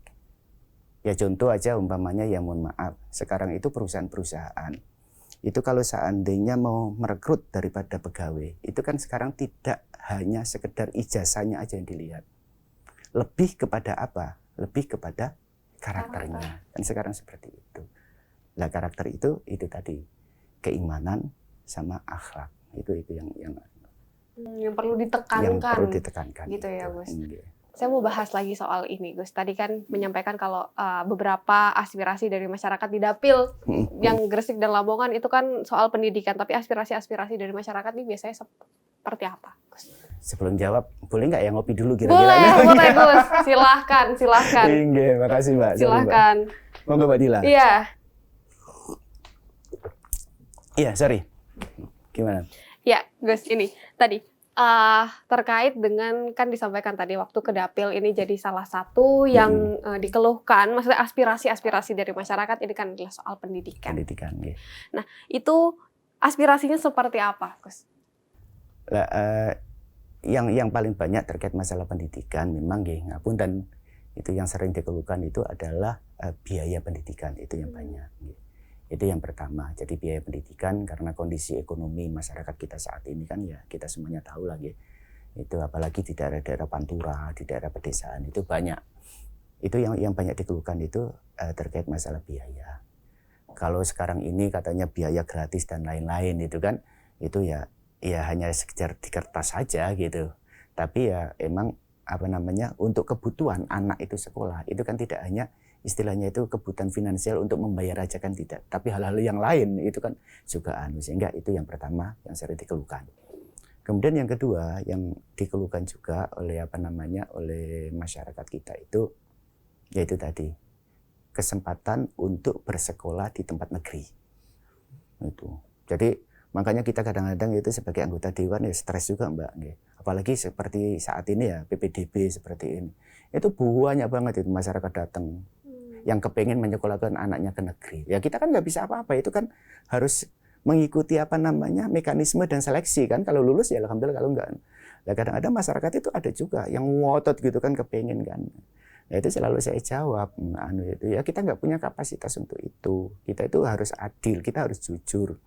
Ya contoh aja umpamanya ya mohon maaf, sekarang itu perusahaan-perusahaan itu kalau seandainya mau merekrut daripada pegawai, itu kan sekarang tidak hanya sekedar ijazahnya aja yang dilihat. Lebih kepada apa? Lebih kepada karakternya. Dan sekarang seperti itu. Nah karakter itu tadi keimanan sama akhlak. Itu yang perlu ditekankan. Yang perlu ditekankan. Gitu ya, Gus. Saya mau bahas lagi soal ini, Gus. Tadi kan menyampaikan kalau beberapa aspirasi dari masyarakat di Dapil yang Gresik dan Lamongan itu kan soal pendidikan. Tapi aspirasi-aspirasi dari masyarakat ini biasanya seperti apa, Gus? Sebelum jawab, boleh nggak ya ngopi dulu kira-kira? Boleh, Gus. Silahkan. Oke, makasih Mbak. Silahkan. Monggo Mbak Dila. Iya, sorry. Gimana? Ya, Gus, ini tadi. Terkait dengan kan disampaikan tadi waktu ke Dapil ini jadi salah satu yang dikeluhkan, maksudnya aspirasi dari masyarakat ini kan adalah soal pendidikan. Ya. Nah itu aspirasinya seperti apa, Gus? Yang paling banyak terkait masalah pendidikan memang ngapunten itu yang sering dikeluhkan itu adalah biaya pendidikan itu yang banyak. Itu yang pertama, jadi biaya pendidikan karena kondisi ekonomi masyarakat kita saat ini kan ya kita semuanya tahu lagi. Itu apalagi di daerah-daerah Pantura, di daerah pedesaan itu banyak. Itu yang banyak dikeluhkan itu terkait masalah biaya. Kalau sekarang ini katanya biaya gratis dan lain-lain itu kan, itu ya hanya sekedar di kertas saja gitu. Tapi ya emang untuk kebutuhan anak itu sekolah itu kan tidak hanya istilahnya itu kebutuhan finansial untuk membayar aja kan tidak, tapi hal-hal yang lain itu kan juga sehingga itu yang pertama yang sering dikeluhkan. Kemudian yang kedua yang dikeluhkan juga oleh oleh masyarakat kita itu yaitu tadi kesempatan untuk bersekolah di tempat negeri. Itu. Jadi makanya kita kadang-kadang itu sebagai anggota dewan ya stres juga Mbak. Apalagi seperti saat ini ya PPDB seperti ini. Itu banyak banget itu masyarakat datang yang kepengen menyekolahkan anaknya ke negeri. Ya kita kan nggak bisa apa-apa, itu kan harus mengikuti mekanisme dan seleksi kan. Kalau lulus ya alhamdulillah, kalau enggak. Nah, kadang-kadang masyarakat itu ada juga yang ngotot gitu kan kepengen kan. Nah, itu selalu saya jawab, itu ya kita nggak punya kapasitas untuk itu. Kita itu harus adil, kita harus jujur.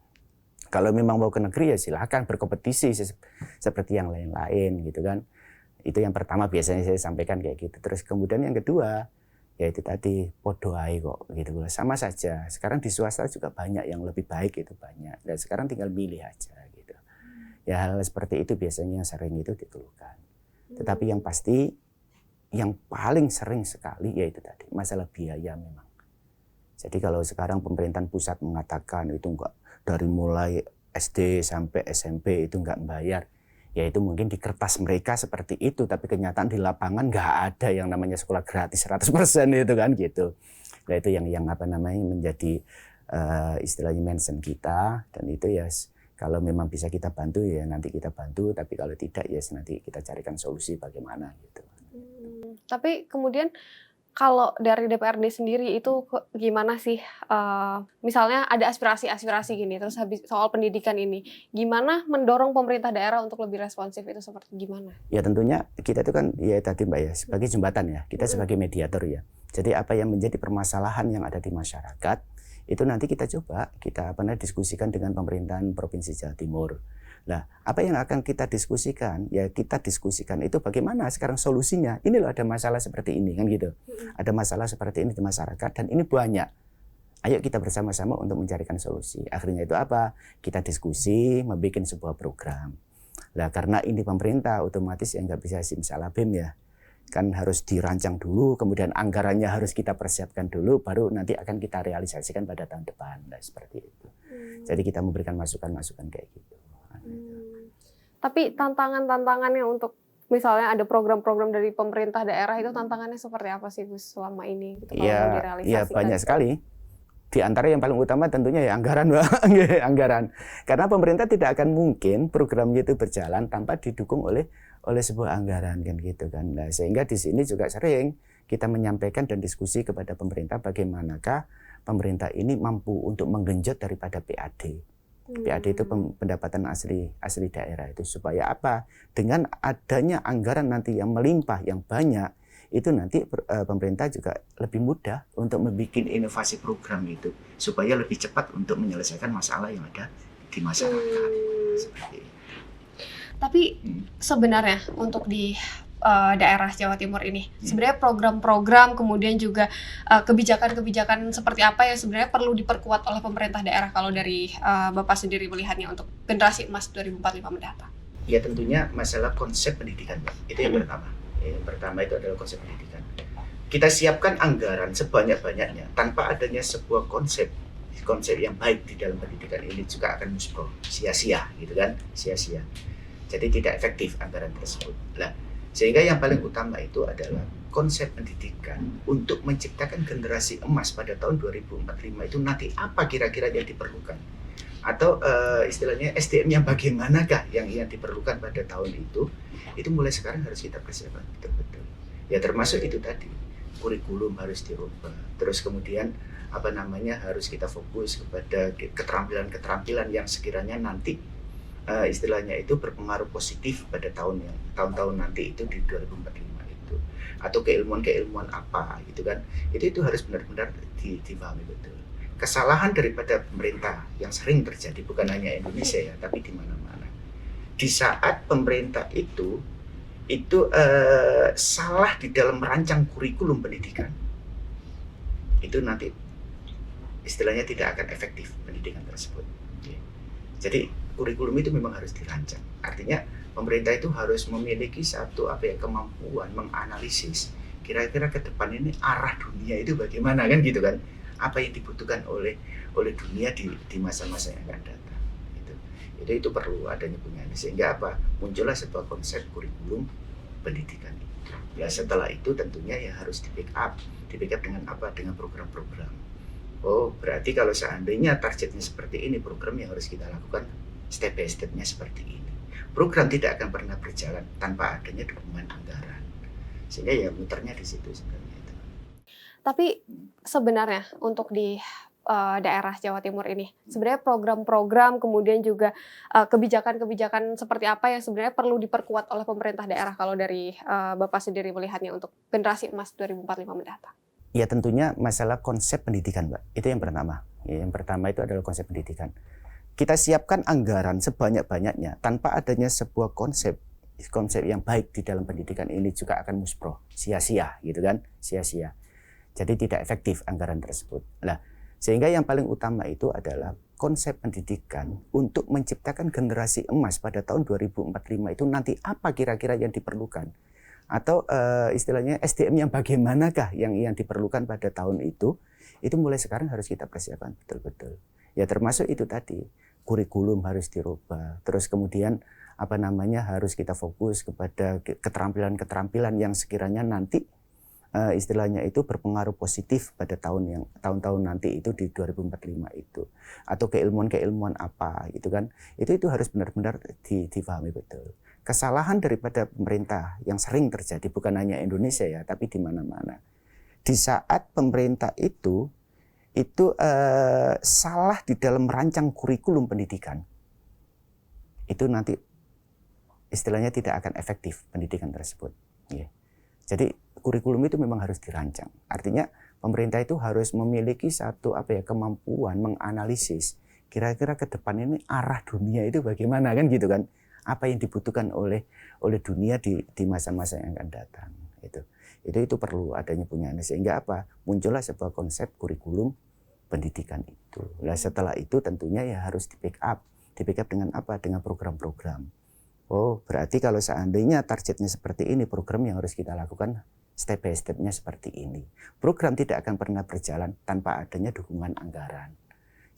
Kalau memang mau ke negeri ya silakan berkompetisi seperti yang lain-lain gitu kan. Itu yang pertama biasanya saya sampaikan kayak gitu. Terus kemudian yang kedua ya itu tadi podo ae kok gitu. Sama saja. Sekarang di swasta juga banyak yang lebih baik, itu banyak. Dan sekarang tinggal milih aja gitu. Ya hal seperti itu biasanya yang sering itu dikeluhkan. Tetapi yang pasti yang paling sering sekali yaitu tadi masalah biaya memang. Jadi kalau sekarang pemerintahan pusat mengatakan itu enggak, dari mulai SD sampai SMP itu enggak membayar, ya itu mungkin di kertas mereka seperti itu, tapi kenyataan di lapangan enggak ada yang namanya sekolah gratis 100% itu kan gitu. Nah itu yang menjadi istilahnya mention kita, dan itu ya kalau memang bisa kita bantu ya nanti kita bantu, tapi kalau tidak ya nanti kita carikan solusi bagaimana gitu. Tapi kemudian kalau dari DPRD sendiri itu gimana sih? Misalnya ada aspirasi-aspirasi gini, terus habis soal pendidikan ini, gimana mendorong pemerintah daerah untuk lebih responsif itu seperti gimana? Ya tentunya kita itu kan ya tadi Mbak ya sebagai jembatan ya, kita sebagai mediator ya. Jadi apa yang menjadi permasalahan yang ada di masyarakat itu nanti kita coba diskusikan dengan pemerintahan Provinsi Jawa Timur. Nah, apa yang akan kita diskusikan? Ya kita diskusikan itu bagaimana sekarang solusinya. Ini loh ada masalah seperti ini kan gitu. Ada masalah seperti ini di masyarakat dan ini banyak. Ayo kita bersama-sama untuk mencarikan solusi. Akhirnya itu apa? Kita diskusi, membuat sebuah program. Nah, karena ini pemerintah otomatis ya nggak bisa simsalabim ya. Kan harus dirancang dulu, kemudian anggarannya harus kita persiapkan dulu, baru nanti akan kita realisasikan pada tahun depan. Nah, seperti itu. Jadi kita memberikan masukan-masukan kayak gitu. Tapi tantangannya untuk misalnya ada program-program dari pemerintah daerah itu tantangannya seperti apa sih Gus selama ini? Gitu, ya banyak sekali. Di antara yang paling utama tentunya ya anggaran, anggaran. Karena pemerintah tidak akan mungkin programnya itu berjalan tanpa didukung oleh sebuah anggaran kan gitu kan. Nah, sehingga di sini juga sering kita menyampaikan dan diskusi kepada pemerintah bagaimanakah pemerintah ini mampu untuk menggenjot daripada PAD. PAD itu pendapatan asli daerah itu supaya apa? Dengan adanya anggaran nanti yang melimpah, yang banyak, itu nanti pemerintah juga lebih mudah untuk membuat inovasi program itu supaya lebih cepat untuk menyelesaikan masalah yang ada di masyarakat. Seperti itu. Tapi sebenarnya untuk di daerah Jawa Timur ini, sebenarnya program-program kemudian juga kebijakan-kebijakan seperti apa yang sebenarnya perlu diperkuat oleh pemerintah daerah kalau dari Bapak sendiri melihatnya untuk generasi emas 2045 mendatang? Ya tentunya masalah konsep pendidikan, Pak. Itu yang pertama. Yang pertama itu adalah konsep pendidikan. Kita siapkan anggaran sebanyak-banyaknya tanpa adanya sebuah konsep yang baik di dalam pendidikan ini juga akan musbroh, sia-sia gitu kan, sia-sia. Jadi tidak efektif anggaran tersebut. Nah, sehingga yang paling utama itu adalah konsep pendidikan untuk menciptakan generasi emas pada tahun 2045 itu nanti apa kira-kira yang diperlukan. Atau istilahnya SDM yang bagaimanakah yang diperlukan pada tahun itu mulai sekarang harus kita persiapkan betul-betul. Ya termasuk itu tadi, kurikulum harus dirubah. Terus kemudian harus kita fokus kepada keterampilan-keterampilan yang sekiranya nanti istilahnya itu berpengaruh positif pada tahun-tahun nanti itu di 2045 itu, atau keilmuan apa gitu kan, itu harus benar-benar dipahami betul. Kesalahan daripada pemerintah yang sering terjadi bukan hanya Indonesia ya, tapi di mana-mana. Di saat pemerintah itu salah di dalam merancang kurikulum pendidikan, itu nanti istilahnya tidak akan efektif pendidikan tersebut. Jadi kurikulum itu memang harus dirancang. Artinya pemerintah itu harus memiliki satu kemampuan menganalisis kira-kira ke depan ini arah dunia itu bagaimana kan gitu kan, apa yang dibutuhkan oleh dunia di masa-masa yang akan datang. Itu perlu adanya pengajaran, sehingga apa, muncullah sebuah konsep kurikulum pendidikan itu. Ya setelah itu tentunya ya harus di backup dengan apa, dengan program-program. Oh berarti kalau seandainya targetnya seperti ini, program yang harus kita lakukan step by stepnya seperti ini. Program tidak akan pernah berjalan tanpa adanya dukungan anggaran, sehingga ya muternya di situ sebenarnya itu. Tapi sebenarnya untuk di daerah Jawa Timur ini, sebenarnya program-program kemudian juga kebijakan-kebijakan seperti apa yang sebenarnya perlu diperkuat oleh pemerintah daerah kalau dari Bapak sendiri melihatnya untuk generasi emas 2045 mendatang? Ya tentunya masalah konsep pendidikan, Mbak. Itu yang pertama. Ya, yang pertama itu adalah konsep pendidikan. Kita siapkan anggaran sebanyak-banyaknya tanpa adanya sebuah konsep yang baik di dalam pendidikan ini juga akan muspro, sia-sia gitu kan, sia-sia. Jadi tidak efektif anggaran tersebut. Nah, sehingga yang paling utama itu adalah konsep pendidikan untuk menciptakan generasi emas pada tahun 2045 itu nanti apa kira-kira yang diperlukan. Atau istilahnya SDM yang bagaimanakah yang diperlukan pada tahun itu mulai sekarang harus kita persiapkan betul-betul. Ya termasuk itu tadi, kurikulum harus dirubah. Terus kemudian harus kita fokus kepada keterampilan-keterampilan yang sekiranya nanti istilahnya itu berpengaruh positif pada tahun-tahun nanti itu di 2045 itu, atau keilmuan apa gitu kan, itu harus benar-benar difahami betul. Kesalahan daripada pemerintah yang sering terjadi bukan hanya Indonesia ya, tapi di mana-mana. Di saat pemerintah itu salah di dalam merancang kurikulum pendidikan, itu nanti istilahnya tidak akan efektif pendidikan tersebut. Ya. Jadi kurikulum itu memang harus dirancang. Artinya pemerintah itu harus memiliki satu kemampuan menganalisis kira-kira ke depan ini arah dunia itu bagaimana kan gitu kan. Apa yang dibutuhkan oleh dunia di masa-masa yang akan datang. Itu perlu adanya punya, sehingga apa? Muncullah sebuah konsep kurikulum pendidikan itu. Nah, setelah itu tentunya ya harus di backup dengan apa? Dengan program-program. Oh, berarti kalau seandainya targetnya seperti ini, program yang harus kita lakukan step by stepnya seperti ini. Program tidak akan pernah berjalan tanpa adanya dukungan anggaran.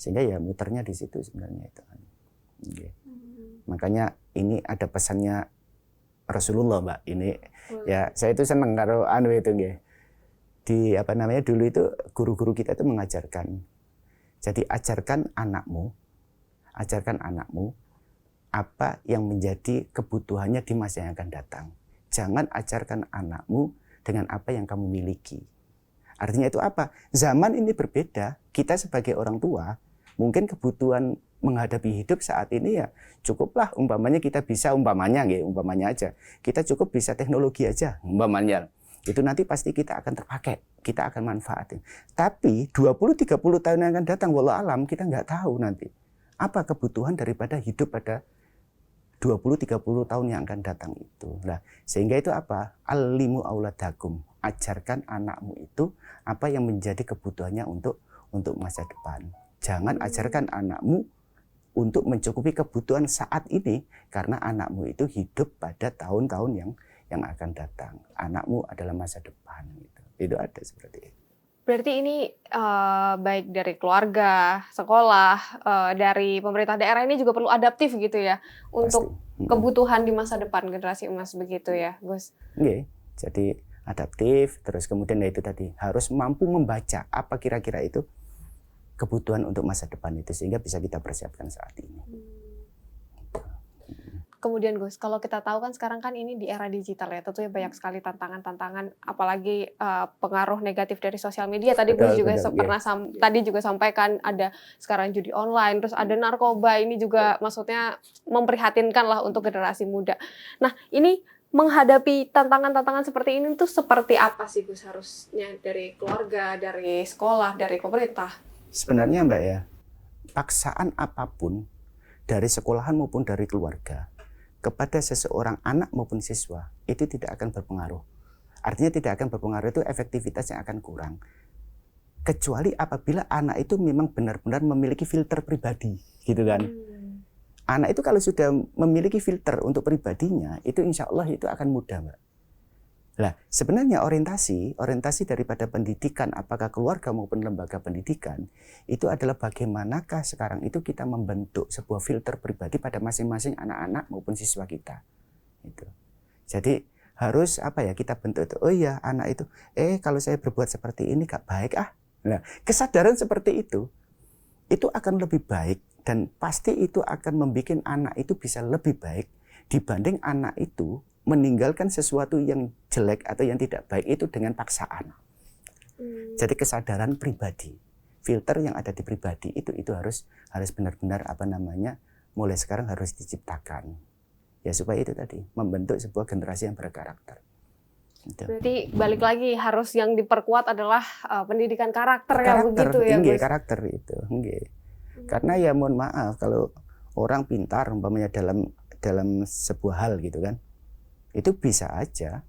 Sehingga ya muternya di situ sebenarnya itu. Okay. Makanya ini ada pesannya Rasulullah, Mbak. Ini ya saya itu senang kalau itu nggih. Di dulu itu guru-guru kita itu mengajarkan. Jadi ajarkan anakmu apa yang menjadi kebutuhannya di masa yang akan datang. Jangan ajarkan anakmu dengan apa yang kamu miliki. Artinya itu apa? Zaman ini berbeda. Kita sebagai orang tua, mungkin kebutuhan menghadapi hidup saat ini ya cukuplah umpamanya kita bisa umpamanya aja. Kita cukup bisa teknologi aja umpamanya. Itu nanti pasti kita akan terpakai, kita akan manfaatin. Tapi 20-30 tahun yang akan datang, wallahu alam kita nggak tahu nanti. Apa kebutuhan daripada hidup pada 20-30 tahun yang akan datang itu. Nah, sehingga itu apa? Alimu auladakum. Ajarkan anakmu itu apa yang menjadi kebutuhannya untuk masa depan. Jangan ajarkan anakmu untuk mencukupi kebutuhan saat ini karena anakmu itu hidup pada tahun-tahun yang akan datang. Anakmu adalah masa depan gitu. Itu ada seperti itu. Berarti ini baik dari keluarga, sekolah, dari pemerintah daerah ini juga perlu adaptif gitu ya untuk kebutuhan di masa depan generasi emas begitu ya, Gus. Oke, jadi adaptif, terus kemudian itu tadi harus mampu membaca apa kira-kira itu kebutuhan untuk masa depan itu sehingga bisa kita persiapkan saat ini. Kemudian Gus, kalau kita tahu kan sekarang kan ini di era digital ya, tentunya banyak sekali tantangan-tantangan, apalagi pengaruh negatif dari sosial media. Tadi Gus juga tadi juga sampaikan ada sekarang judi online, terus ada narkoba, ini juga maksudnya memprihatinkan lah untuk generasi muda. Nah ini menghadapi tantangan-tantangan seperti ini tuh seperti apa sih Gus harusnya dari keluarga, dari sekolah, dari pemerintah? Sebenarnya Mbak ya, paksaan apapun dari sekolahan maupun dari keluarga kepada seseorang anak maupun siswa itu tidak akan berpengaruh. Artinya tidak akan berpengaruh itu efektivitasnya akan kurang. Kecuali apabila anak itu memang benar-benar memiliki filter pribadi, gitu kan. Anak itu kalau sudah memiliki filter untuk pribadinya, itu insya Allah itu akan mudah, Mbak. Lah, sebenarnya orientasi daripada pendidikan, apakah keluarga maupun lembaga pendidikan, itu adalah bagaimanakah sekarang itu kita membentuk sebuah filter pribadi pada masing-masing anak-anak maupun siswa kita. Itu. Jadi harus kita bentuk itu. Oh iya, anak itu, kalau saya berbuat seperti ini gak baik ah. Nah, kesadaran seperti itu akan lebih baik dan pasti itu akan membuat anak itu bisa lebih baik dibanding anak itu meninggalkan sesuatu yang jelek atau yang tidak baik itu dengan paksaan. Jadi kesadaran pribadi, filter yang ada di pribadi itu harus benar-benar mulai sekarang harus diciptakan. Ya supaya itu tadi membentuk sebuah generasi yang berkarakter. Gitu. Berarti balik lagi harus yang diperkuat adalah pendidikan karakter ya begitu ya Gus? Karakter itu, Karena ya mohon maaf kalau orang pintar umpamanya dalam sebuah hal gitu kan. Itu bisa aja.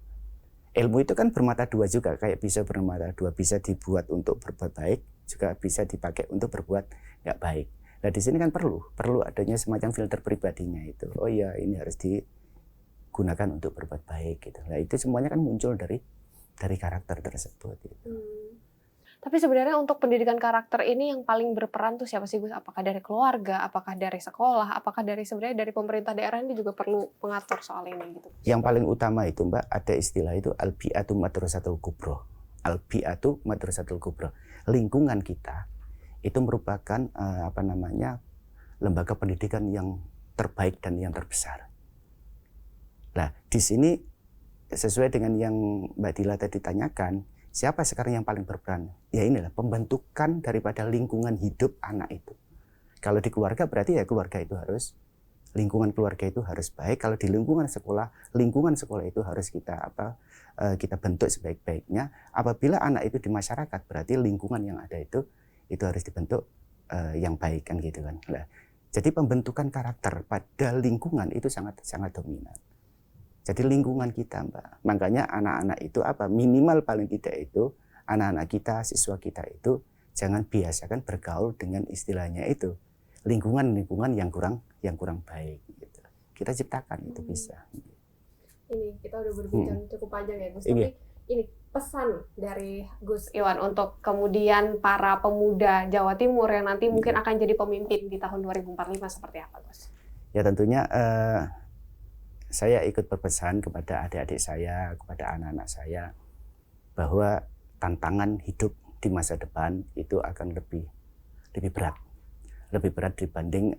Ilmu itu kan bermata dua juga, kayak bisa bermata dua, bisa dibuat untuk berbuat baik, juga bisa dipakai untuk berbuat nggak baik. Nah di sini kan perlu adanya semacam filter pribadinya itu. Oh iya, ini harus digunakan untuk berbuat baik gitu. Nah itu semuanya kan muncul dari karakter tersebut. Gitu. Tapi sebenarnya untuk pendidikan karakter ini yang paling berperan tuh siapa sih Gus? Apakah dari keluarga, apakah dari sekolah, apakah sebenarnya dari pemerintah daerah ini juga perlu mengatur soal ini gitu? Yang paling utama itu Mbak, ada istilah itu al-bi'atu madrasatul kubro. Al-bi'atu madrasatul kubro. Lingkungan kita itu merupakan lembaga pendidikan yang terbaik dan yang terbesar. Nah, di sini sesuai dengan yang Mbak Dila tadi tanyakan, siapa sekarang yang paling berperan? Ya inilah pembentukan daripada lingkungan hidup anak itu. Kalau di keluarga berarti ya lingkungan keluarga itu harus baik. Kalau di lingkungan sekolah itu harus kita bentuk sebaik-baiknya. Apabila anak itu di masyarakat berarti lingkungan yang ada itu harus dibentuk yang baik kan gitu kan. Nah, jadi pembentukan karakter pada lingkungan itu sangat dominan. Jadi lingkungan kita Mbak, makanya anak-anak itu minimal paling tidak itu anak-anak kita, siswa kita itu jangan biasakan bergaul dengan istilahnya itu lingkungan yang kurang baik. Gitu. Kita ciptakan itu bisa. Ini kita udah berbincang cukup panjang ya Gus, tapi ini pesan dari Gus Iwan untuk kemudian para pemuda Jawa Timur yang nanti mungkin akan jadi pemimpin di tahun 2045 seperti apa Gus? Ya tentunya saya ikut berpesan kepada adik-adik saya, kepada anak-anak saya, bahwa tantangan hidup di masa depan itu akan lebih berat dibanding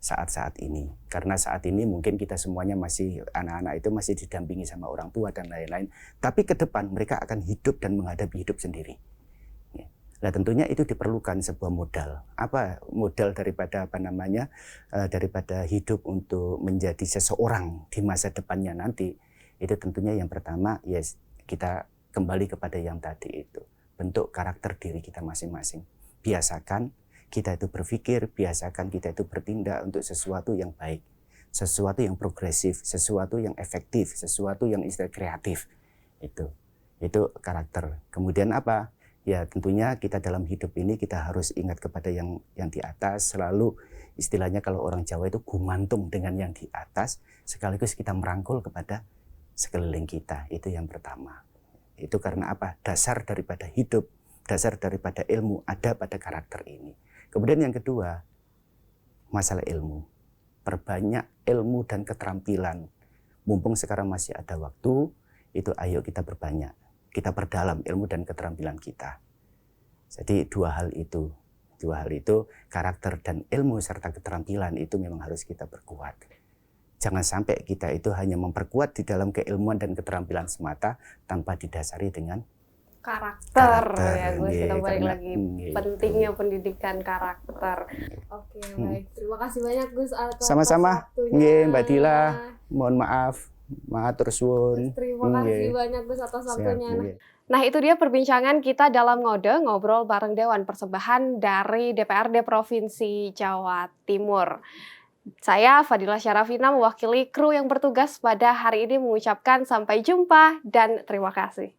saat-saat ini. Karena saat ini mungkin kita semuanya anak-anak itu masih didampingi sama orang tua dan lain-lain. Tapi ke depan mereka akan hidup dan menghadapi hidup sendiri. Nah tentunya itu diperlukan sebuah modal. Apa modal daripada daripada hidup untuk menjadi seseorang di masa depannya nanti? Itu tentunya yang pertama kita kembali kepada yang tadi itu. Bentuk karakter diri kita masing-masing. Biasakan kita itu berpikir, biasakan kita itu bertindak untuk sesuatu yang baik, sesuatu yang progresif, sesuatu yang efektif, sesuatu yang kreatif. Itu karakter. Kemudian apa? Ya tentunya kita dalam hidup ini kita harus ingat kepada yang di atas, selalu istilahnya kalau orang Jawa itu gumantung dengan yang di atas, sekaligus kita merangkul kepada sekeliling kita. Itu yang pertama. Itu karena apa? Dasar daripada hidup, dasar daripada ilmu ada pada karakter ini. Kemudian yang kedua, masalah ilmu. Perbanyak ilmu dan keterampilan. Mumpung sekarang masih ada waktu, itu ayo kita perbanyak. Kita perdalam ilmu dan keterampilan kita. Jadi dua hal itu karakter dan ilmu serta keterampilan itu memang harus kita perkuat. Jangan sampai kita itu hanya memperkuat di dalam keilmuan dan keterampilan semata tanpa didasari dengan karakter ya Gus. Kita balik lagi pentingnya pendidikan karakter. Oke, baik. Terima kasih banyak Gus atas sama-sama. waktunya. Mbak Dila, mohon maaf. Matur suwun. Terima kasih banyak Gus atas waktunya. Nah itu dia perbincangan kita dalam Ngode, ngobrol bareng Dewan Persembahan dari DPRD Provinsi Jawa Timur. Saya Fadila Syarafina mewakili kru yang bertugas pada hari ini mengucapkan sampai jumpa dan terima kasih.